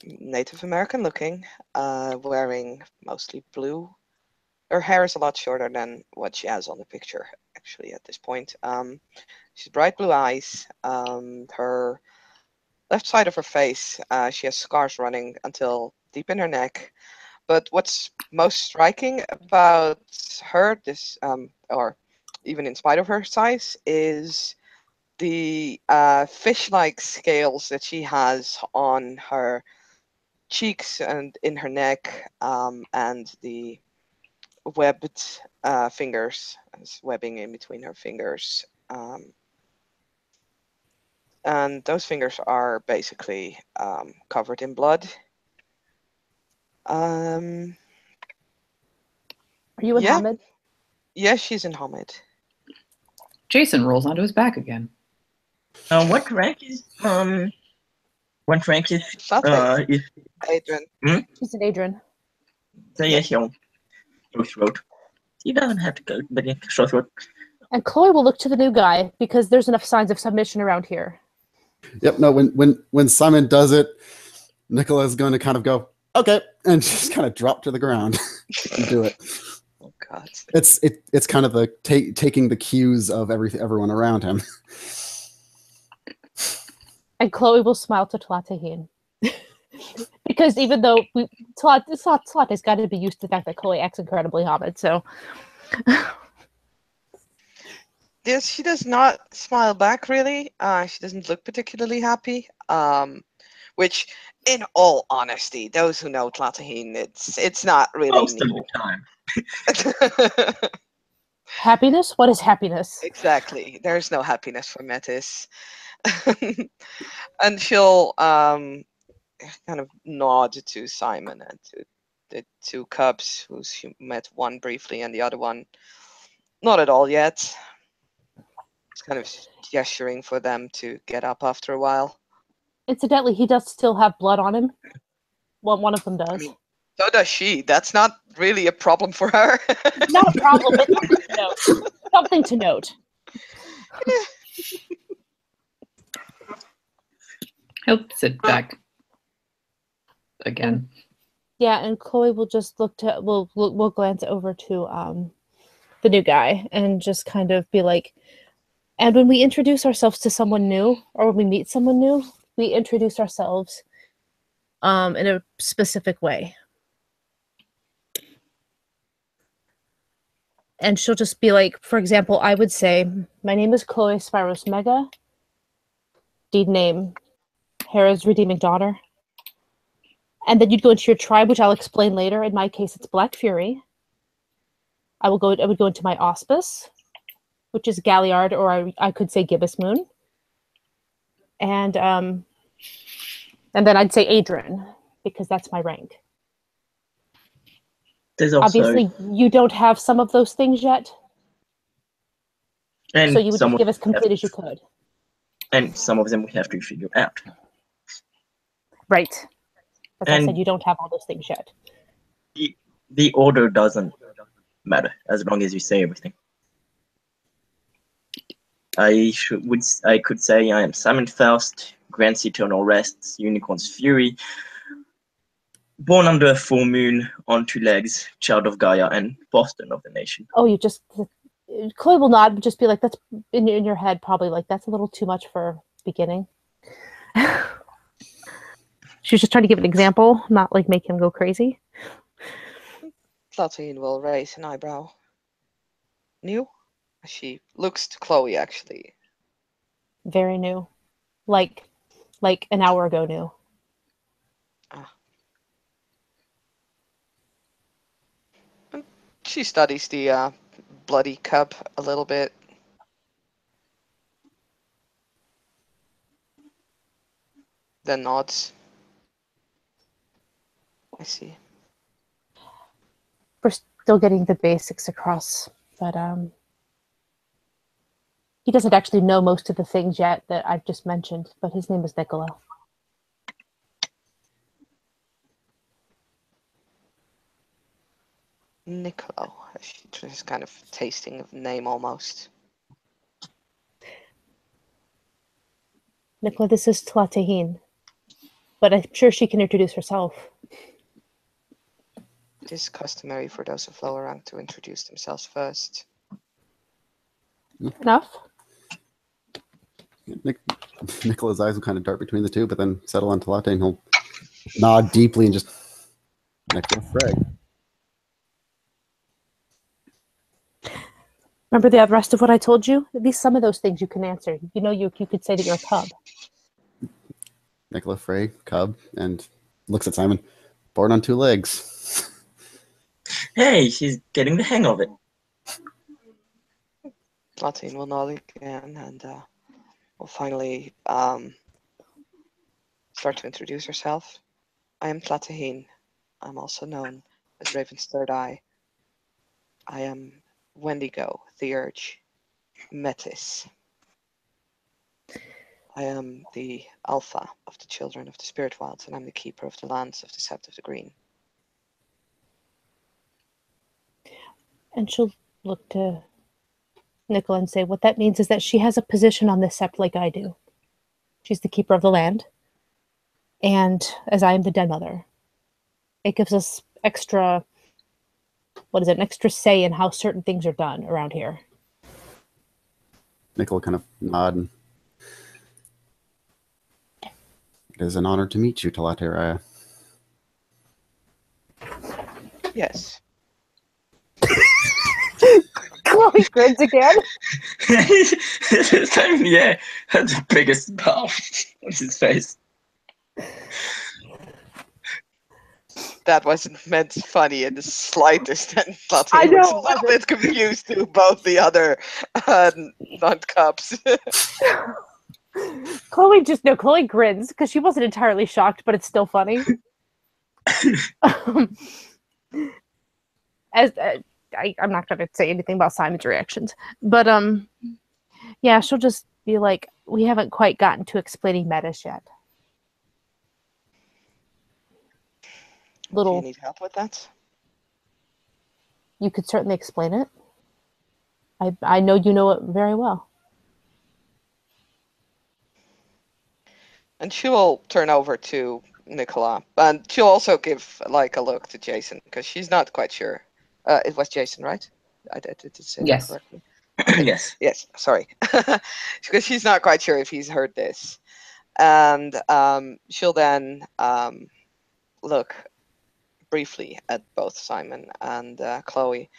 Native American looking, wearing mostly blue. Her hair is a lot shorter than what she has on the picture, actually, at this point. She's bright blue eyes. Her left side of her face, she has scars running until deep in her neck. But what's most striking about her, even in spite of her size, is the fish-like scales that she has on her cheeks and in her neck, and the webbed fingers, webbing in between her fingers. And those fingers are basically covered in blood. Are you in Yeah. Hamid? Yes, she's in Hamid. Jason rolls onto his back again. What rank is Fluffy. if Adrian. She's an Adrian. so yes, he'll short throat. He doesn't have to go, but yeah, short throat. And Chloe will look to the new guy because there's enough signs of submission around here. Yep. No. When Simon does it, Nicola's going to kind of go, okay, and just kind of drop to the ground and do it. Oh God. It's kind of the taking the cues of everyone around him. And Chloe will smile to Tlatahin. Because even though Tlate's got to be used to the fact that Chloe acts incredibly Hamid, so Yes, she does not smile back really. She doesn't look particularly happy. Which, in all honesty, those who know Tlatahin, it's not really Most of new. the time. happiness? What is happiness? Exactly. There's no happiness for Metis. And she'll kind of nod to Simon and to the two cubs, who she met one briefly and the other one not at all yet. It's kind of gesturing for them to get up after a while. Incidentally, he does still have blood on him. Well, one of them does. I mean, so does she. That's not really a problem for her. Not a problem, but something to note. Something to note. He'll sit back again. Yeah, and Chloe will just we'll glance over to the new guy and just kind of be like, and when we introduce ourselves to someone new, or when we meet someone new, we introduce ourselves in a specific way. And she'll just be like, for example, I would say, my name is Chloe Spiros Mega. Deed name, Hera's redeeming daughter. And then you'd go into your tribe, which I'll explain later. In my case, it's Black Fury. I would go into my auspice, which is Galliard, or I could say Gibbous Moon. And then I'd say Adrian, because that's my rank. There's also, obviously, you don't have some of those things yet, and so you would some just give as of complete as you could. And some of them we have to figure out. Right. As I And- said, you don't have all those things yet. The order doesn't matter as long as you say everything. I could say I am Simon Faust, grants eternal rests, unicorn's fury, born under a full moon, on two legs, child of Gaia, and Boston of the nation. Oh, you just Chloe will nod, but just be like, that's in your head, probably like that's a little too much for beginning. She's just trying to give an example, not like make him go crazy. Tlatahin will raise an eyebrow. New? She looks to Chloe, actually. Very new, like an hour ago new. She studies the bloody cub a little bit. Then nods. I see. We're still getting the basics across, but he doesn't actually know most of the things yet that I've just mentioned, but his name is Nicola. Niccolo. She's kind of tasting of name almost. Nicola, this is Tlatahin, but I'm sure she can introduce herself. It is customary for those of lower rank to introduce themselves first. Enough? Nicola's eyes will kind of dart between the two, but then settle on Talate, and he'll nod deeply and just Nicola Freg. remember the rest of what I told you? At least some of those things you can answer. You know, you could say that you're a cub. Nicola Frey, cub, and looks at Simon. Born on 2 legs. Hey, she's getting the hang of it. Platine will nod again and will finally start to introduce herself. I am Platine. I'm also known as Raven's third eye. I am Wendigo, the Urge, Metis. I am the Alpha of the Children of the Spirit Wilds, and I'm the Keeper of the Lands of the Sept of the Green. And she'll look to Nicola and say, what that means is that she has a position on the sept like I do. She's the keeper of the land. And as I am the den mother, it gives us an extra say in how certain things are done around here. Nicola kind of nod. And it is an honor to meet you, Talateraya. Yes. Chloe grins again. This time, yeah, had the biggest pout on his face. That wasn't meant funny in the slightest, and I Platine looks a know. little bit confused to both the other non-cups. Chloe grins because she wasn't entirely shocked, but it's still funny. I'm not going to say anything about Simon's reactions, but yeah, she'll just be like, we haven't quite gotten to explaining Metis yet. Do you need help with that? You could certainly explain it. I know you know it very well. And she will turn over to Nicola, and she'll also give like a look to Jason because she's not quite sure. It was Jason, right? I did say Yes. that correctly. Yes. Yes, sorry, because she's not quite sure if he's heard this, and she'll then look briefly at both Simon and Chloe.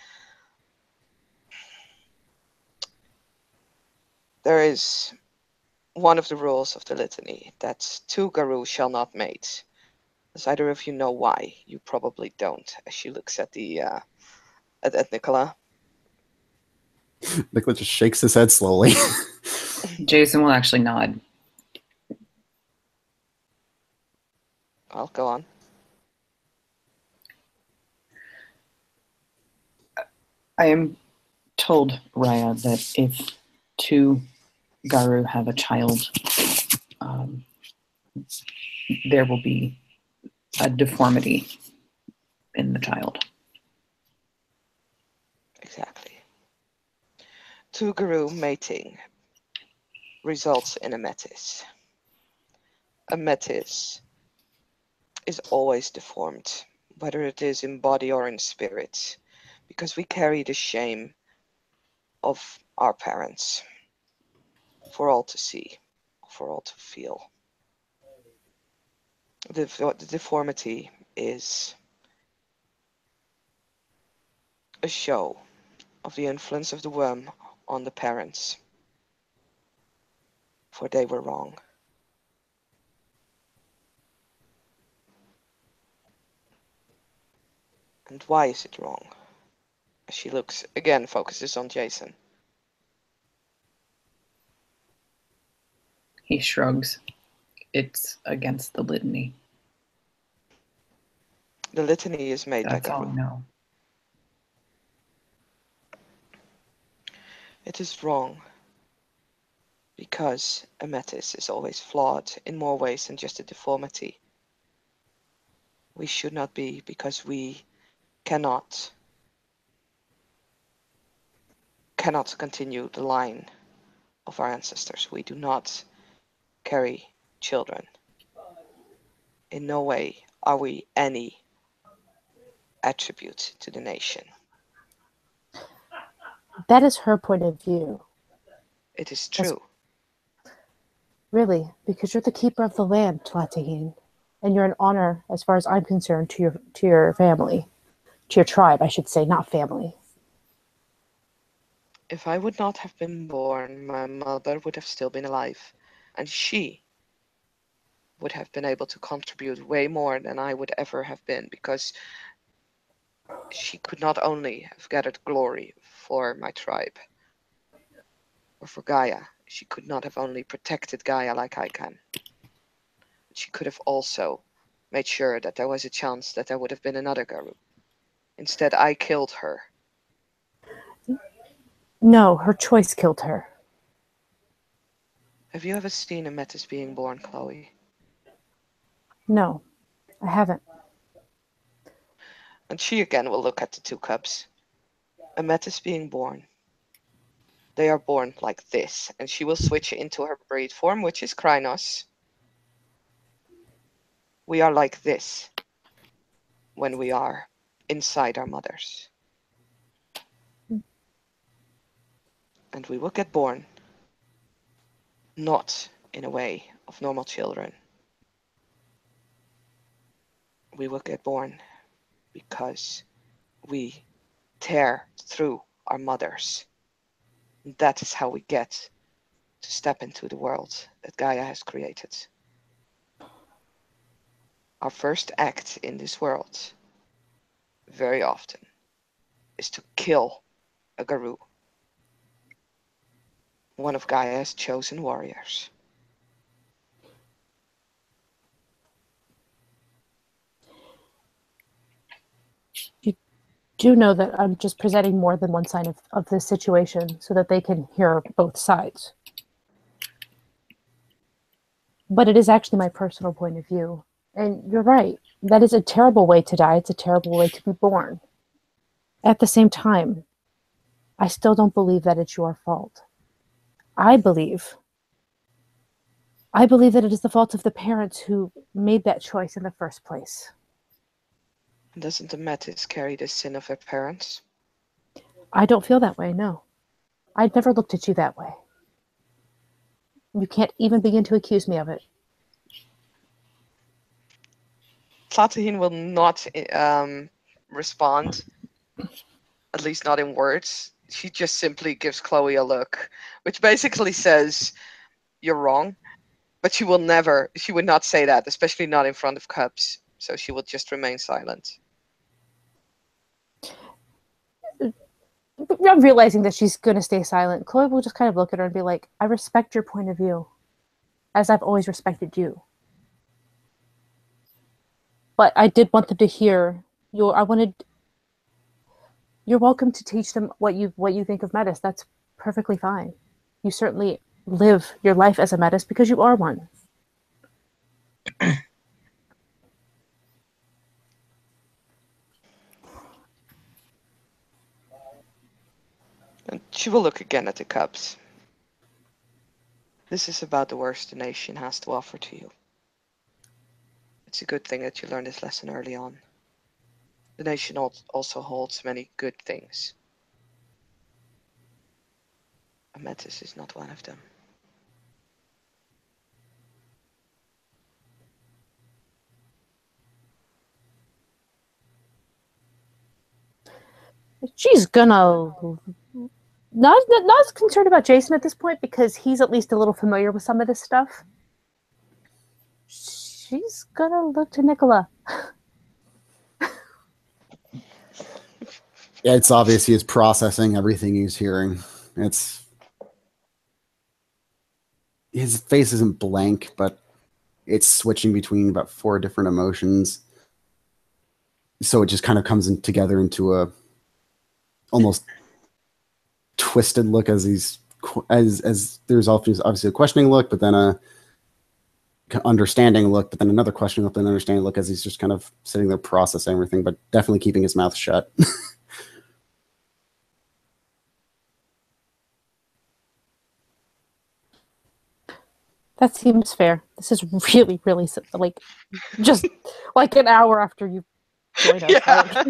There is one of the rules of the litany that 2 Garou shall not mate. Does either of you know why? You probably don't. As she looks at the at Nicola. Nicola just shakes his head slowly. Jason will actually nod. I'll go on. I am told, Raya, that if 2 Garou have a child, there will be a deformity in the child. Exactly. 2 Garou mating results in a Metis. A Metis is always deformed, whether it is in body or in spirit, because we carry the shame of our parents for all to see, for all to feel. The deformity is a show of the influence of the worm on the parents, for they were wrong. And why is it wrong? As she looks again, focuses on Jason. He shrugs. It's against the litany. The litany is made That's by all I Garou. know. It is wrong because a Metis is always flawed in more ways than just a deformity. We should not be, because we cannot continue the line of our ancestors. We do not carry children. In no way are we any attribute to the nation. That is her point of view. It is true. Really, because you're the keeper of the land, Tlatahine. And you're an honor, as far as I'm concerned, to your family. To your tribe, I should say, not family. If I would not have been born, my mother would have still been alive, and she would have been able to contribute way more than I would ever have been, because she could not only have gathered glory for my tribe or for Gaia, she could not have only protected Gaia like I can. She could have also made sure that there was a chance that there would have been another Garu. Instead, I killed her. No, her choice killed her. Have you ever seen a Metis being born, Chloe? No, I haven't. And she again will look at the two cubs. A Metis being born. They are born like this, and she will switch into her breed form, which is Krynos. We are like this when we are inside our mothers. And we will get born not in a way of normal children. We will get born because we tear through our mothers. And that is how we get to step into the world that Gaia has created. Our first act in this world, very often, is to kill a Garu, one of Gaia's chosen warriors. You do know that I'm just presenting more than one side of this situation so that they can hear both sides. But it is actually my personal point of view. And you're right. That is a terrible way to die. It's a terrible way to be born. At the same time, I still don't believe that it's your fault. I believe that it is the fault of the parents who made that choice in the first place. Doesn't the Metis carry the sin of their parents? I don't feel that way, no. I'd never looked at you that way. You can't even begin to accuse me of it. Tlatohine will not respond, at least not in words. She just simply gives Chloe a look, which basically says, "You're wrong." But she would not say that, especially not in front of cubs. So she will just remain silent. I'm realizing that she's going to stay silent. Chloe will just kind of look at her and be like, I respect your point of view, as I've always respected you. But I did want them to hear you're welcome to teach them what you think of Metis. That's perfectly fine. You certainly live your life as a Metis because you are one. And she will look again at the cubs. This is about the worst the nation has to offer to you. It's a good thing that you learned this lesson early on. The nation also holds many good things. A Metis is not one of them. She's gonna not as concerned about Jason at this point because he's at least a little familiar with some of this stuff. She's gonna look to Nicola. Yeah, it's obvious he is processing everything he's hearing. His face isn't blank, but it's switching between about 4 different emotions. So it just kind of comes together into a almost twisted look as there's obviously a questioning look, but then a understanding look, but then another questioning look, and understanding look as he's just kind of sitting there processing everything, but definitely keeping his mouth shut. That seems fair. This is really, really like just like an hour after you joined us. Yeah.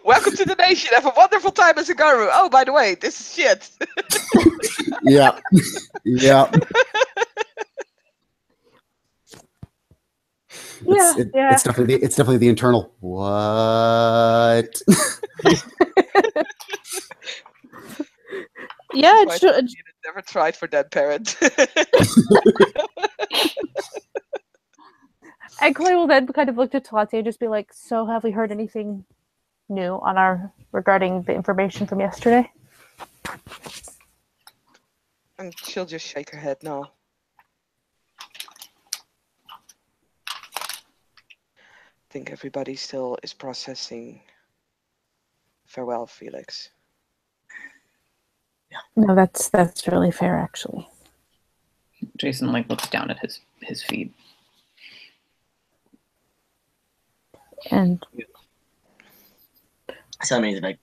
Welcome to the nation. Have a wonderful time as a Garu. Oh, by the way, this is shit. Yeah. Yeah. It's definitely the internal what. Yeah, Why sure. never tried for dead parent. And Chloe will then kind of look at Talate and just be like, "So, have we heard anything new on our regarding the information from yesterday?" And she'll just shake her head no. I think everybody still is processing. Farewell, Felix. No, that's really fair, actually. Jason like looks down at his feet. And Salmi's like,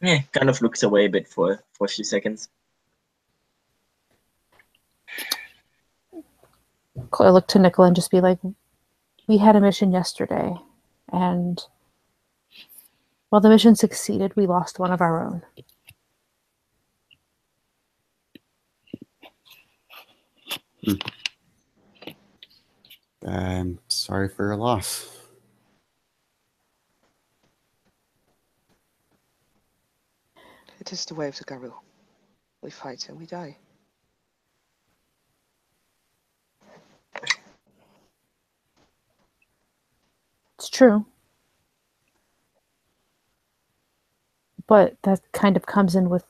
yeah, kind of looks away a bit for a few seconds. Chloe look to Nicola and just be like, "We had a mission yesterday, and while the mission succeeded, we lost one of our own." I'm sorry for your loss. It is the way of the Garou. We fight and we die. It's true. But that kind of comes in with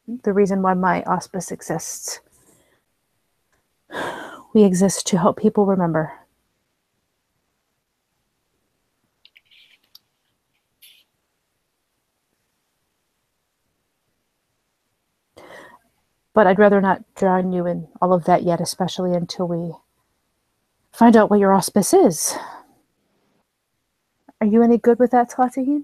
the reason why my auspice exists. We exist to help people remember. But I'd rather not drown you in all of that yet, especially until we find out what your auspice is. Are you any good with that, Tlatahin?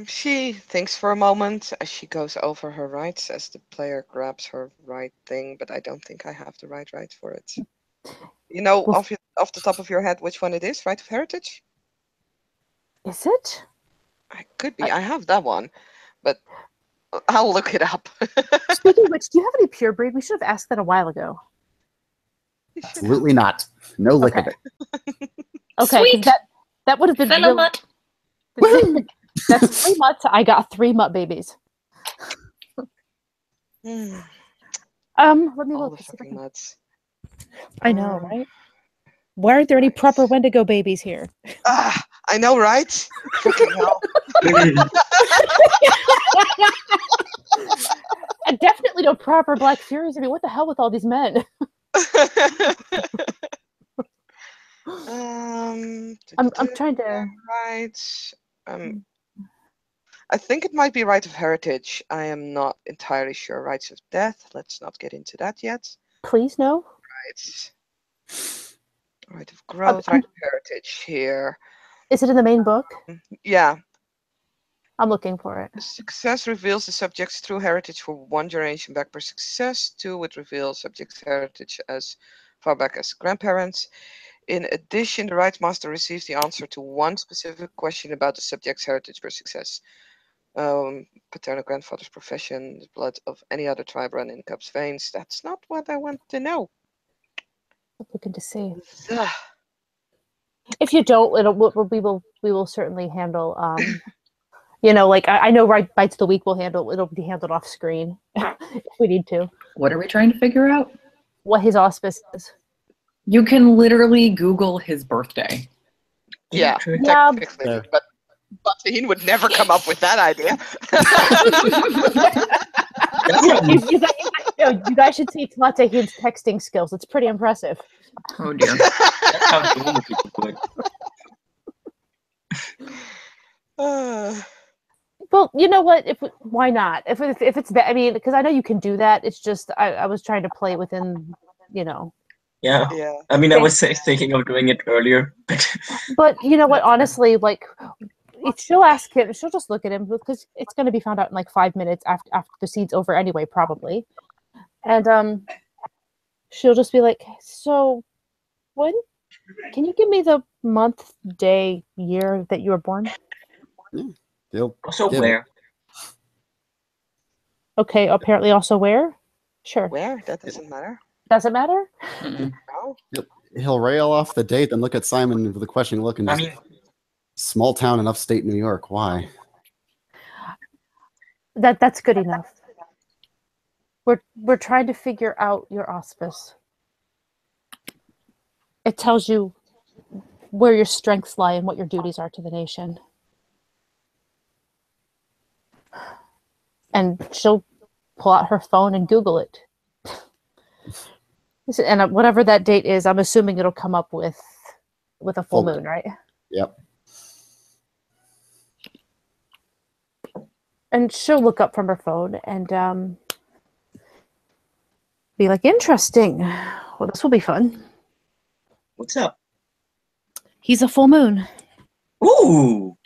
She thinks for a moment as she goes over her rights as the player grabs her right thing, but I don't think I have the right for it. You know, Well, off the top of your head, which one it is? Right of heritage? is it? I could be. I have that one, but I'll look it up. Speaking of which, do you have any pure breed? We should have asked that a while ago. You should Absolutely not. No lick of Okay. it. Okay, 'cause Sweet. that would have been Fellow really, mutt. that's 3 mutts. I got 3 mutt babies. Hmm, Let me all look. the See if I fucking can- nuts. I know, right? Why aren't there any Right. proper Wendigo babies here? Ah, I know, right? Fucking hell. And definitely no proper Black Furies. I mean, what the hell with all these men? I'm trying to. Right. I think it might be right of heritage. I am not entirely sure. Rights of death. Let's not get into that yet. Please, no. Right. Right of growth. Right of heritage here. Is it in the main book? Yeah. I'm looking for it. Success reveals the subject's true heritage for 1 generation back per success. 2, it reveals subject's heritage as far back as grandparents. In addition, the rights master receives the answer to 1 specific question about the subject's heritage per success. Paternal grandfather's profession, the blood of any other tribe run in Cub's veins. That's not what I want to know. I'm looking to see. Ugh. If you don't, we will certainly handle. You know, like I know, right? Bites of the week it'll be handled off screen if we need to. What are we trying to figure out? What his auspice is. You can literally Google his birthday. Yeah, true. Yeah. technically, There. but Batahin would never come up with that idea. You guys should see Tlatahin's texting skills. It's pretty impressive. Oh dear. That's how normal people do it. Well, you know what? Why not? If it's I mean, because I know you can do that. It's just I was trying to play within, you know. Yeah. Yeah. I mean, I was thinking of doing it earlier, but But you know what? Honestly, like, if she'll ask him, she'll just look at him because it's going to be found out in like 5 minutes after the seed's over anyway, probably. And she'll just be like, "So, when? Can you give me the month, day, year that you were born?" They'll also give it. where? Okay. Apparently, also where? Sure. Where? That doesn't matter. Doesn't matter. Mm-mm. No. He'll rail off the date, then look at Simon with a questioning look, and I just mean, Small town in upstate New York. Why? That's good enough. We're trying to figure out your auspice. It tells you where your strengths lie and what your duties are to the nation. And she'll pull out her phone and Google it. And whatever that date is, I'm assuming it'll come up with a full moon, right? Yep. And she'll look up from her phone and be like, interesting. Well, this will be fun. What's up? He's a full moon. Ooh!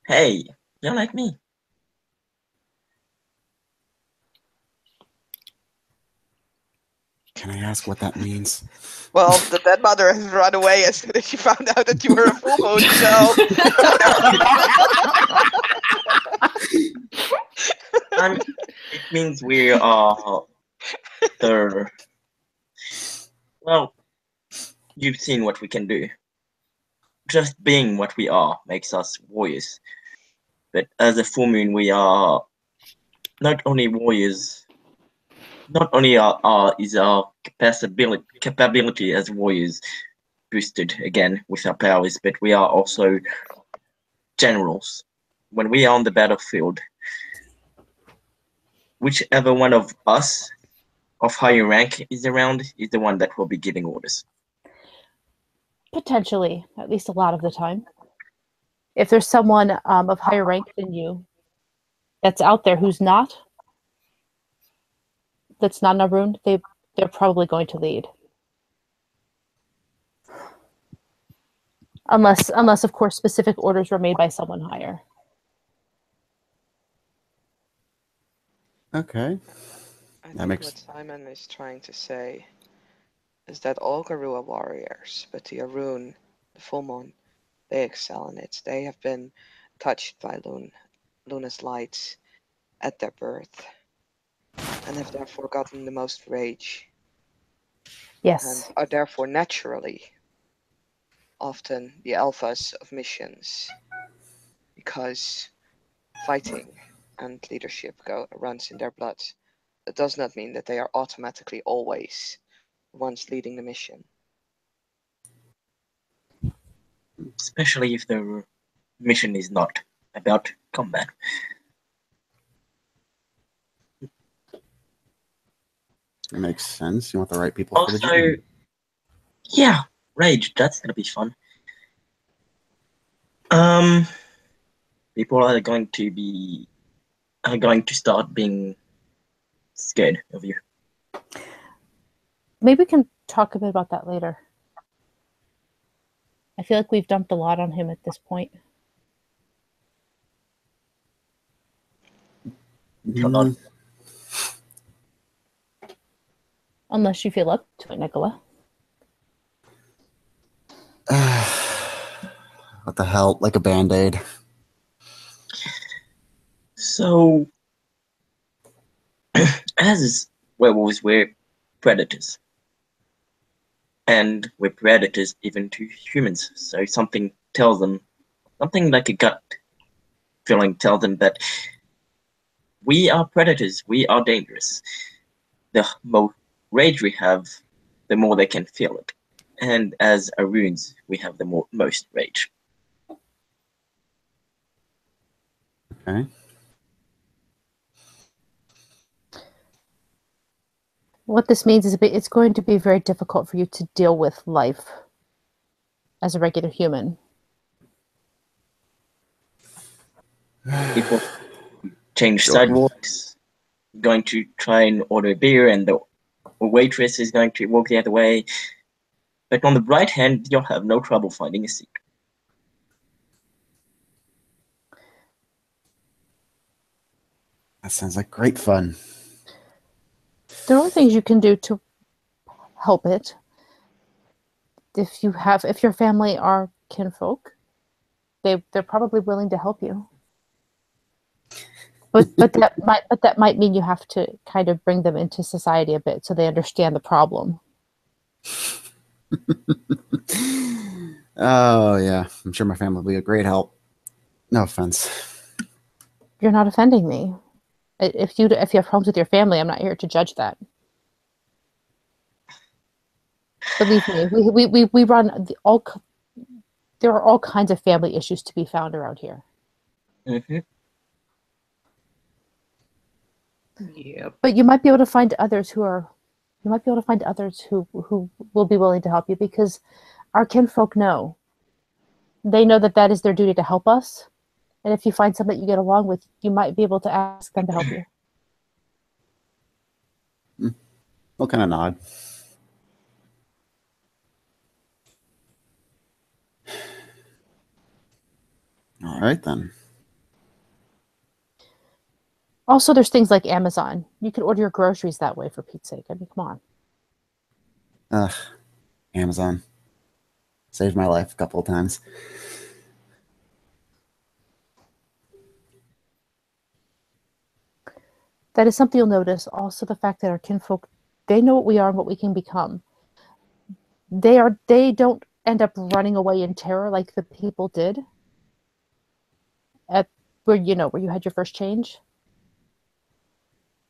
Hey, you're like me. Can I ask what that means? Well, the dead mother has run away as soon as she found out that you were a full moon, so... It means we are the... Well, you've seen what we can do. Just being what we are makes us warriors. But as a full moon, we are not only warriors, not only is our capability as warriors boosted again with our powers, but we are also generals. When we are on the battlefield, whichever one of us of higher rank is around is the one that will be giving orders. Potentially, at least a lot of the time. If there's someone of higher rank than you that's out there that's not in a room, they're probably going to lead. Unless of course specific orders were made by someone higher. Okay. I That think makes- what Simon is trying to say is that all Garua warriors, but the Arun, the full moon, they excel in it. They have been touched by Luna's light at their birth, and have therefore gotten the most rage, Yes. and are therefore naturally often the alphas of missions, because fighting and leadership runs in their blood. That does not mean that they are automatically always the ones leading the mission. Especially if the mission is not about combat. It makes sense. You want the right people for the Also, job. yeah, rage, that's gonna be fun. People are going to start being scared of you. Maybe we can talk a bit about that later. I feel like we've dumped a lot on him at this point. Hold on. Unless you feel up to it, Nicola. What the hell? Like a Band-Aid. So, as werewolves, we're predators. And we're predators even to humans. So something like a gut feeling tells them that we are predators, we are dangerous. The more rage we have, the more they can feel it. And as Aruns, we have the most rage. Okay. What this means is it's going to be very difficult for you to deal with life as a regular human. People change Sure. sidewalks, going to try and order a beer, and the waitress is going to walk the other way. But on the right hand, you'll have no trouble finding a seat. That sounds like great fun. There are things you can do to help it. If your family are kinfolk, they're probably willing to help you. But that might mean you have to kind of bring them into society a bit so they understand the problem. Oh yeah, I'm sure my family will be a great help. No offense. You're not offending me. If you have problems with your family, I'm not here to judge that. Believe me, we run there are all kinds of family issues to be found around here. Mm-hmm. Yep. But you might be able to find others who will be willing to help you, because our kinfolk know. They know that is their duty to help us. And if you find somebody you get along with, you might be able to ask them to help you. I'll kind of nod. All right then. Also, there's things like Amazon. You can order your groceries that way, for Pete's sake. I mean, come on. Ugh, Amazon saved my life a couple of times. That is something you'll notice. Also, the fact that our kinfolk, they know what we are and what we can become. They don't end up running away in terror like the people did at where you had your first change.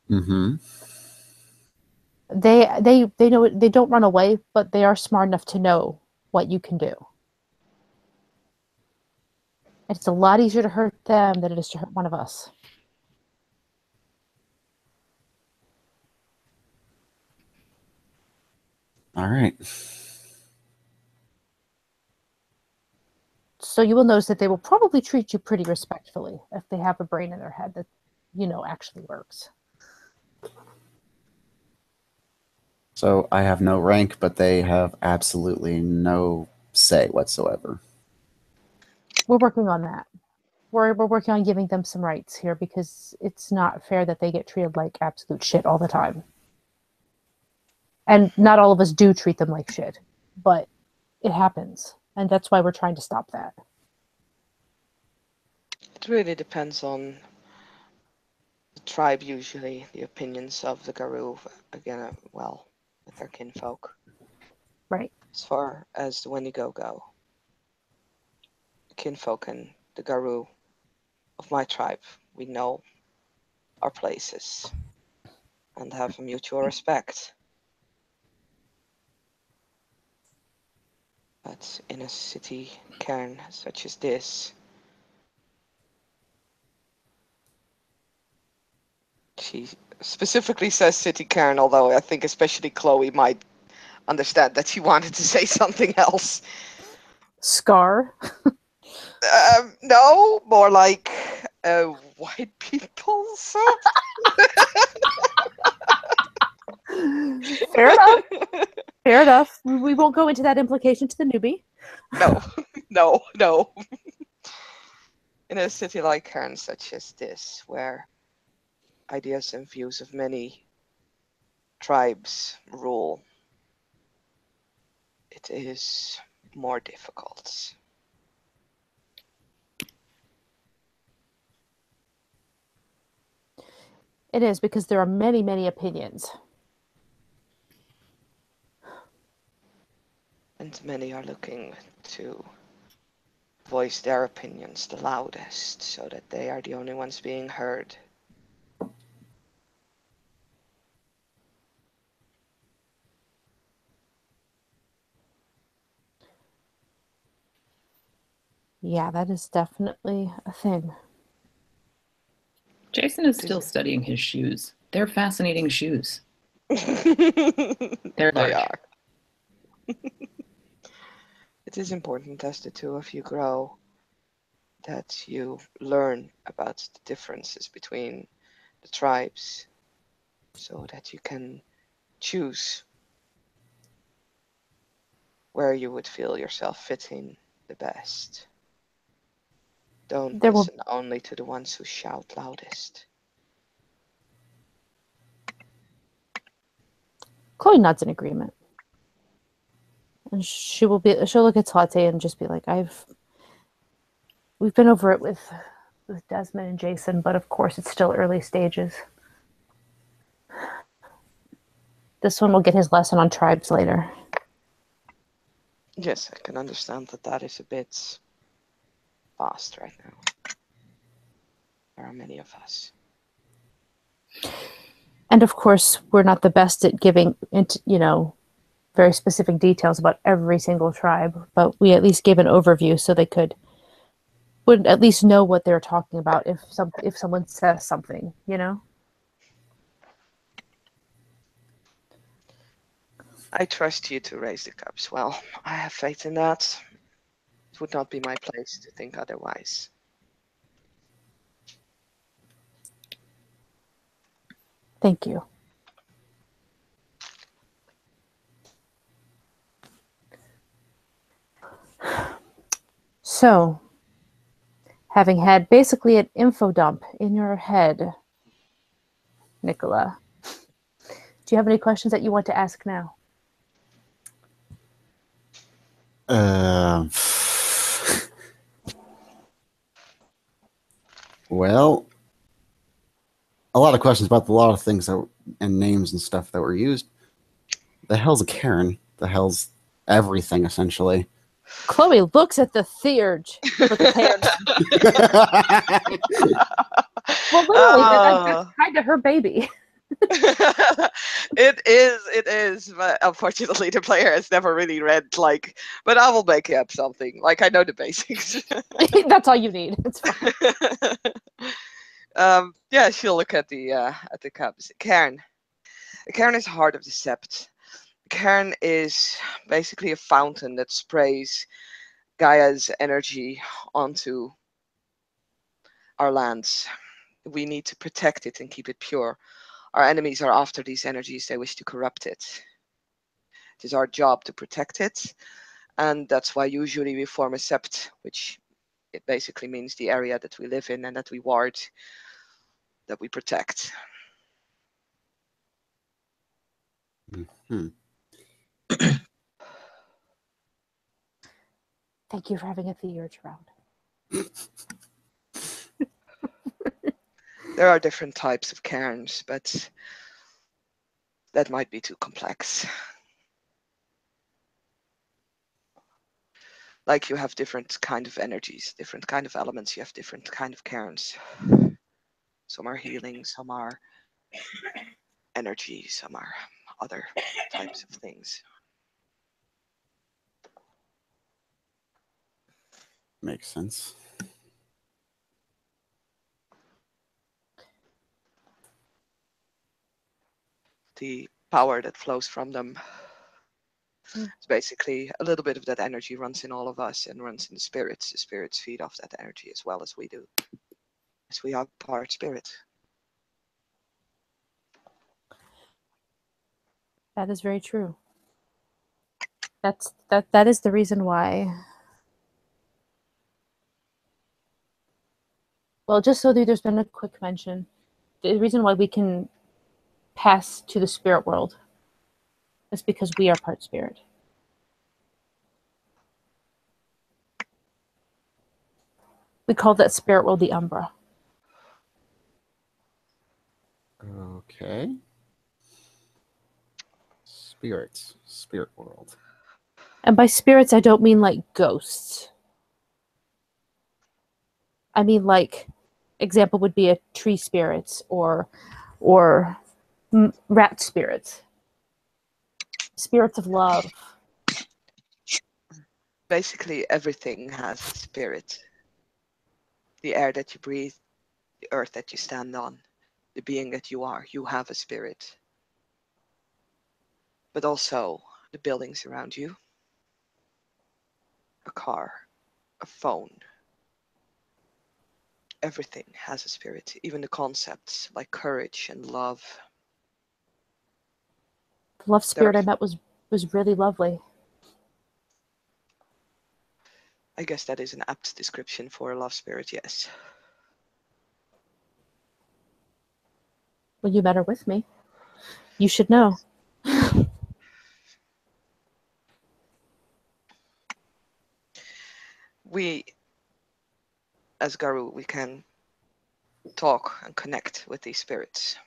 Mm-hmm. They know they don't run away, but they are smart enough to know what you can do. It's a lot easier to hurt them than it is to hurt one of us. All right. So you will notice that they will probably treat you pretty respectfully if they have a brain in their head that actually works. So I have no rank, but they have absolutely no say whatsoever. We're working on that. We're working on giving them some rights here, because it's not fair that they get treated like absolute shit all the time. And not all of us do treat them like shit, but it happens. And that's why we're trying to stop that. It really depends on the tribe, usually, the opinions of the Garou, again, with their kinfolk. Right. As far as the Wendigo go, the kinfolk and the Garou of my tribe, we know our places and have a mutual respect. But in a city cairn such as this, she specifically says city cairn, although I think especially Chloe might understand that she wanted to say something else. Scar. No, more like white people's. Fair enough. Fair enough. We won't go into that implication to the newbie. No. In a city like Cairn such as this, where ideas and views of many tribes rule, it is more difficult. It is, because there are many, many opinions. And many are looking to voice their opinions the loudest, so that they are the only ones being heard. Yeah, that is definitely a thing. Jason is still studying his shoes. They're fascinating shoes. They large. are. It is important, as the two of you grow, that you learn about the differences between the tribes, so that you can choose where you would feel yourself fitting the best. Don't listen only to the ones who shout loudest. Chloe nods in agreement. And she'll look at Tate and just be like, we've been over it with Desmond and Jason, but of course it's still early stages. This one will get his lesson on tribes later. Yes, I can understand that that is a bit fast right now. There are many of us. And of course, we're not the best at giving, very specific details about every single tribe, but we at least gave an overview so they would at least know what they're talking about if someone says something, I trust you to raise the cubs. Well, I have faith in that. It would not be my place to think otherwise. Thank you. So, having had basically an info dump in your head, Nicola, do you have any questions that you want to ask now? Well, a lot of questions about a lot of things and names and stuff that were used. The hell's a Karen? The hell's everything, essentially? Chloe looks at the theurge with a Karen. Well, literally, that's kind of her baby. It is, but unfortunately the player has never really read, but I will make up something. I know the basics. That's all you need. It's fine. Yeah, she'll look at the cubs. Cairn. Cairn is heart of the sept. Cairn is basically a fountain that sprays Gaia's energy onto our lands. We need to protect it and keep it pure. Our enemies are after these energies. They wish to corrupt it. It is our job to protect it, and that's why usually we form a sept, which it basically means the area that we live in and that we ward, that we protect. Mm-hmm. Thank you for having a theurge around. There are different types of cairns, but that might be too complex. You have different kind of energies, different kind of elements. You have different kind of cairns. Some are healing, some are energy, some are other types of things. Makes sense. The power that flows from them is basically a little bit of that energy runs in all of us and runs in the spirits. The spirits feed off that energy as well as we do, as we are part spirit. That is very true. That is the reason why. Well, just so there's been a quick mention, the reason why we can pass to the spirit world is because we are part spirit. We call that spirit world the Umbra. Okay. Spirits. Spirit world. And by spirits, I don't mean like ghosts. I mean example would be a tree spirits or rat spirits. Spirits of love. Basically, everything has a spirit. The air that you breathe, the earth that you stand on, the being that you are, you have a spirit. But also the buildings around you, a car, a phone. Everything has a spirit, even the concepts like courage and love. The love spirit I met was really lovely. I guess that is an apt description for a love spirit, yes. Well, you met her with me. You should know. We, as Garu, we can talk and connect with these spirits.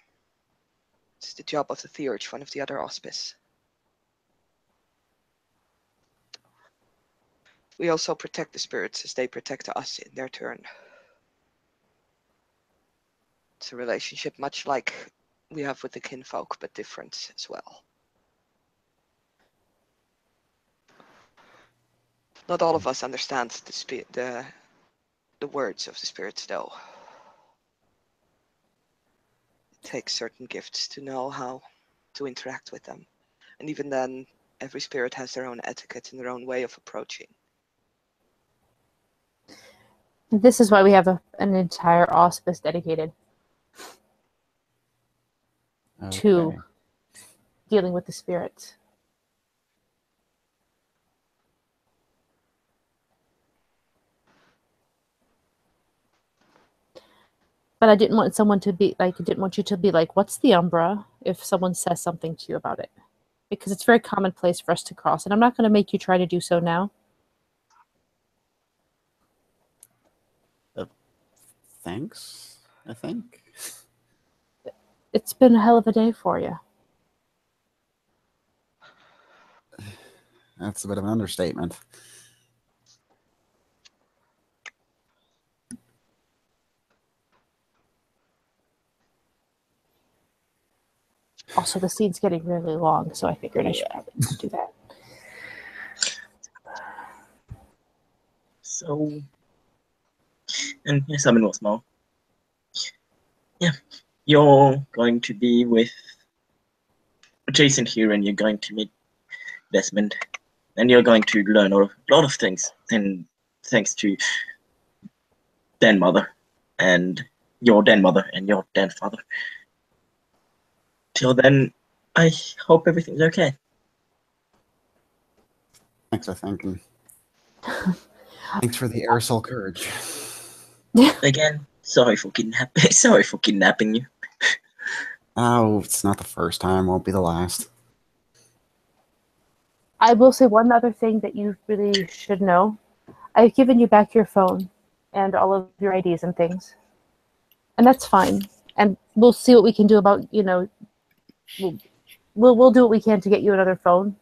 It's the job of the Theurge, one of the other auspice. We also protect the spirits as they protect us in their turn. It's a relationship much like we have with the kinfolk, but different as well. Not all of us understand the words of the spirits, though. It takes certain gifts to know how to interact with them. And even then, every spirit has their own etiquette and their own way of approaching. This is why we have an entire auspice dedicated to Okay. dealing with the spirits. But I didn't want someone to be like, I didn't want you to be like, what's the Umbra, if someone says something to you about it. Because it's very commonplace for us to cross. And I'm not going to make you try to do so now. Thanks, I think. It's been a hell of a day for you. That's a bit of an understatement. Also, the scene's getting really long, so I figured I should probably do that. So, and yes, I'm in Westmore. Yeah, you're going to be with Jason here, and you're going to meet Desmond, and you're going to learn a lot of things, and thanks to Dan mother and your Dan mother and your Dan father. Till then, I hope everything's okay. Thanks, I think. And thanks for the aerosol courage. Again, sorry for kidnapping you. Oh, it's not the first time. Won't be the last. I will say one other thing that you really should know. I've given you back your phone and all of your IDs and things. And that's fine. And we'll see what we can do about, you know, we'll do what we can to get you another phone.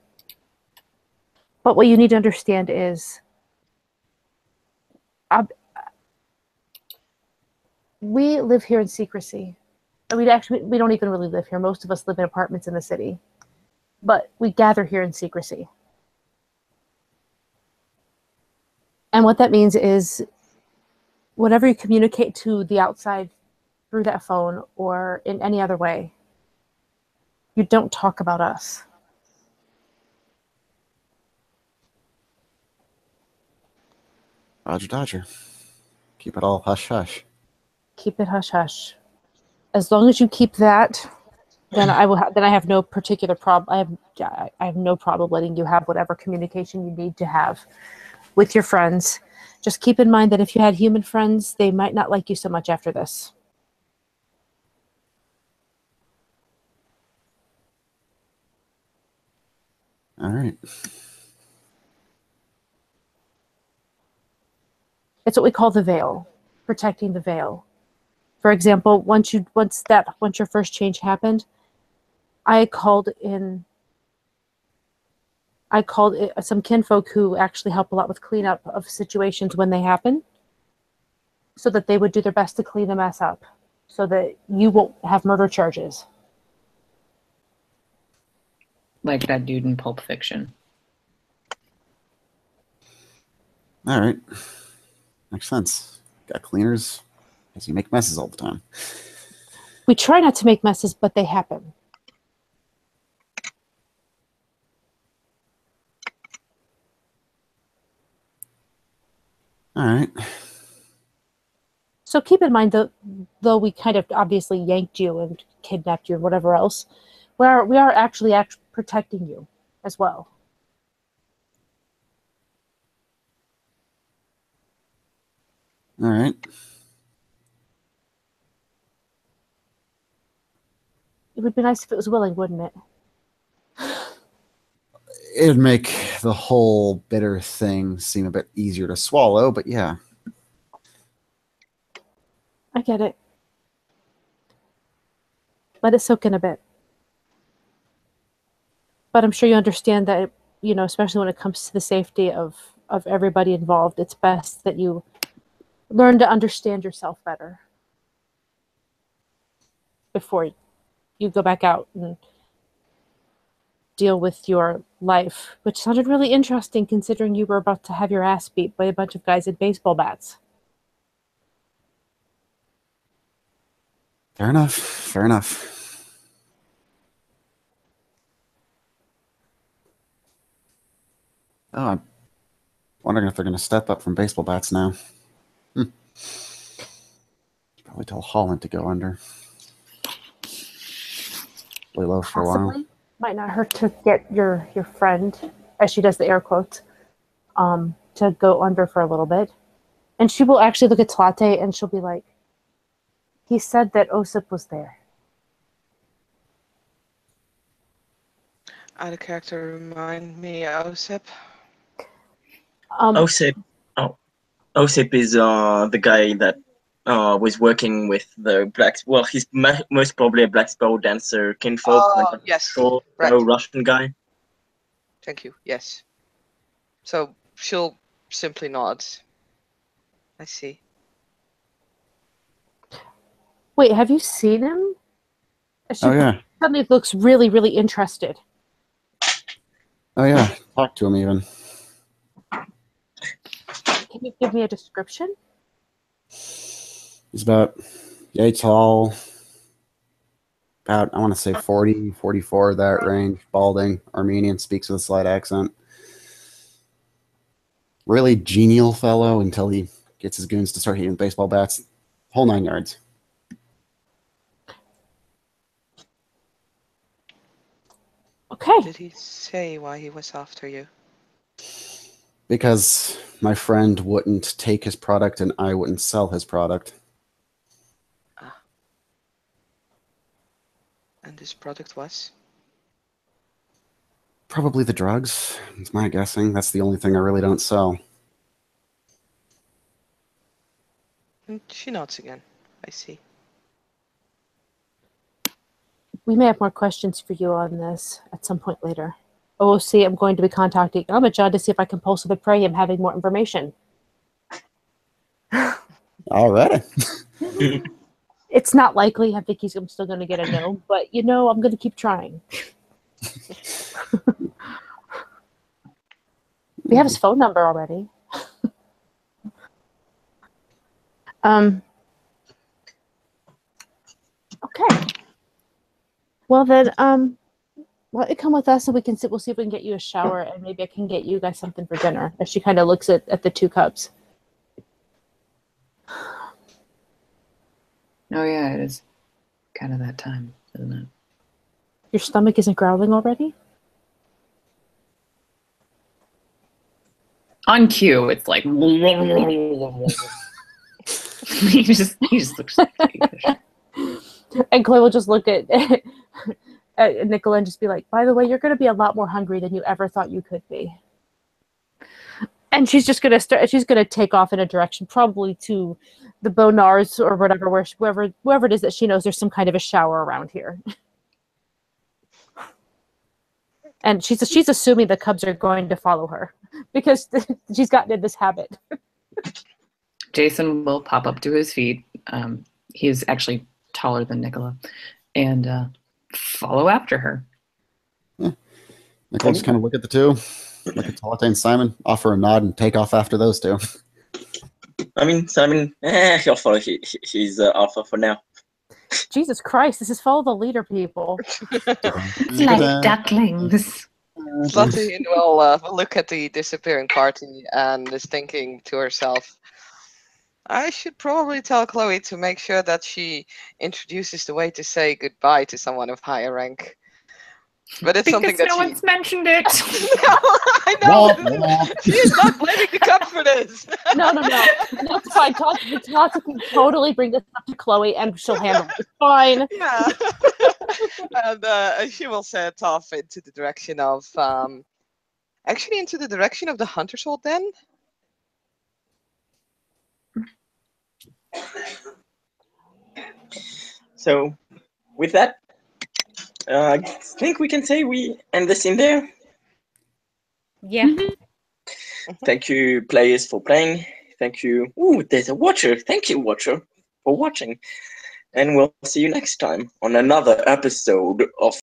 But what you need to understand is we live here in secrecy. And we don't even really live here. Most of us live in apartments in the city. But we gather here in secrecy. And what that means is whatever you communicate to the outside through that phone or in any other way, you don't talk about us. Roger Dodger. Keep it all hush hush. Keep it hush hush. As long as you keep that, then I have no particular problem. I have no problem letting you have whatever communication you need to have with your friends. Just keep in mind that if you had human friends, they might not like you so much after this. All right. It's what we call the veil, protecting the veil. For example, once your first change happened, I called some kinfolk who actually help a lot with cleanup of situations when they happen, so that they would do their best to clean the mess up, so that you won't have murder charges. Like that dude in Pulp Fiction. All right. Makes sense. Got cleaners, because you make messes all the time. We try not to make messes, but they happen. All right. So keep in mind that though we kind of obviously yanked you and kidnapped you and whatever else, we are actually protecting you as well. All right. It would be nice if it was willing, wouldn't it? It'd make the whole bitter thing seem a bit easier to swallow, but yeah. I get it. Let it soak in a bit. But I'm sure you understand that, you know, especially when it comes to the safety of of everybody involved, it's best that you learn to understand yourself better before you go back out and deal with your life, which sounded really interesting considering you were about to have your ass beat by a bunch of guys in baseball bats. Fair enough. Fair enough. Oh, I'm wondering if they're going to step up from baseball bats now. Probably tell Holland to go under. Lay low for a while. Possibly. Might not hurt to get your friend, as she does the air quotes, to go under for a little bit. And she will actually look at Tlate and she'll be like, he said that Osip was there. Out of character, remind me, Osip. Osip. Oh, Osip is the guy that was working with the blacks. Well, he's most probably a black spell dancer kinfolk. Oh, yes. Short, Right. Russian guy. Thank you. Yes. So she'll simply nod. I see. Wait, have you seen him? She Oh, yeah. suddenly looks really, really interested. Oh, yeah. Talk to him even. Can you give me a description? He's about yay tall. About, I want to say 40, 44, that range. Balding, Armenian, speaks with a slight accent. Really genial fellow until he gets his goons to start hitting baseball bats. Whole 9 yards. Okay. Did he say why he was after you? Because my friend wouldn't take his product and I wouldn't sell his product. And this product was? Probably the drugs. It's my guessing. That's the only thing I really don't sell. And she nods again. I see. We may have more questions for you on this at some point later. OOC, I'm going to be contacting Amajan to see if I can pulse the prey him having more information. All right. It's not likely. I think I'm still going to get a no, but I'm going to keep trying. We have his phone number already. Okay. Well then, why don't you come with us and we'll see if we can get you a shower and maybe I can get you guys something for dinner. As she kind of looks at the two cubs. Oh yeah, it is kind of that time, isn't it? Your stomach isn't growling already? On cue, it's like he just looks like fish. And Chloe will just look at Nicola and just be like, by the way, you're going to be a lot more hungry than you ever thought you could be. And she's just going to she's going to take off in a direction, probably to the Bonars or whatever, wherever it is that she knows there's some kind of a shower around here. And she's assuming the cubs are going to follow her because she's gotten in this habit. Jason will pop up to his feet. He's actually taller than Nicola, and follow after her. Yeah. Nicole just kind of look at the two, look at Talate and Simon, offer a nod, and take off after those two. I mean, Simon, he'll follow. He's alpha for now. Jesus Christ, this is follow the leader, people. It's like ducklings. Slutty will look at the disappearing party and is thinking to herself, I should probably tell Chloe to make sure that she introduces the way to say goodbye to someone of higher rank. But it's something that no one's mentioned it. No, I know. She's not blaming the cup for this. No. That's fine. Tata can totally bring this up to Chloe and she'll handle it. It's fine. Yeah. And she will set off into the direction of, into the direction of the Hunter's Hold then. So, with that, I think we can say we end this in there. Yeah. Thank you, players, for playing. Thank you. Ooh, there's a watcher. Thank you, watcher, for watching. And we'll see you next time on another episode of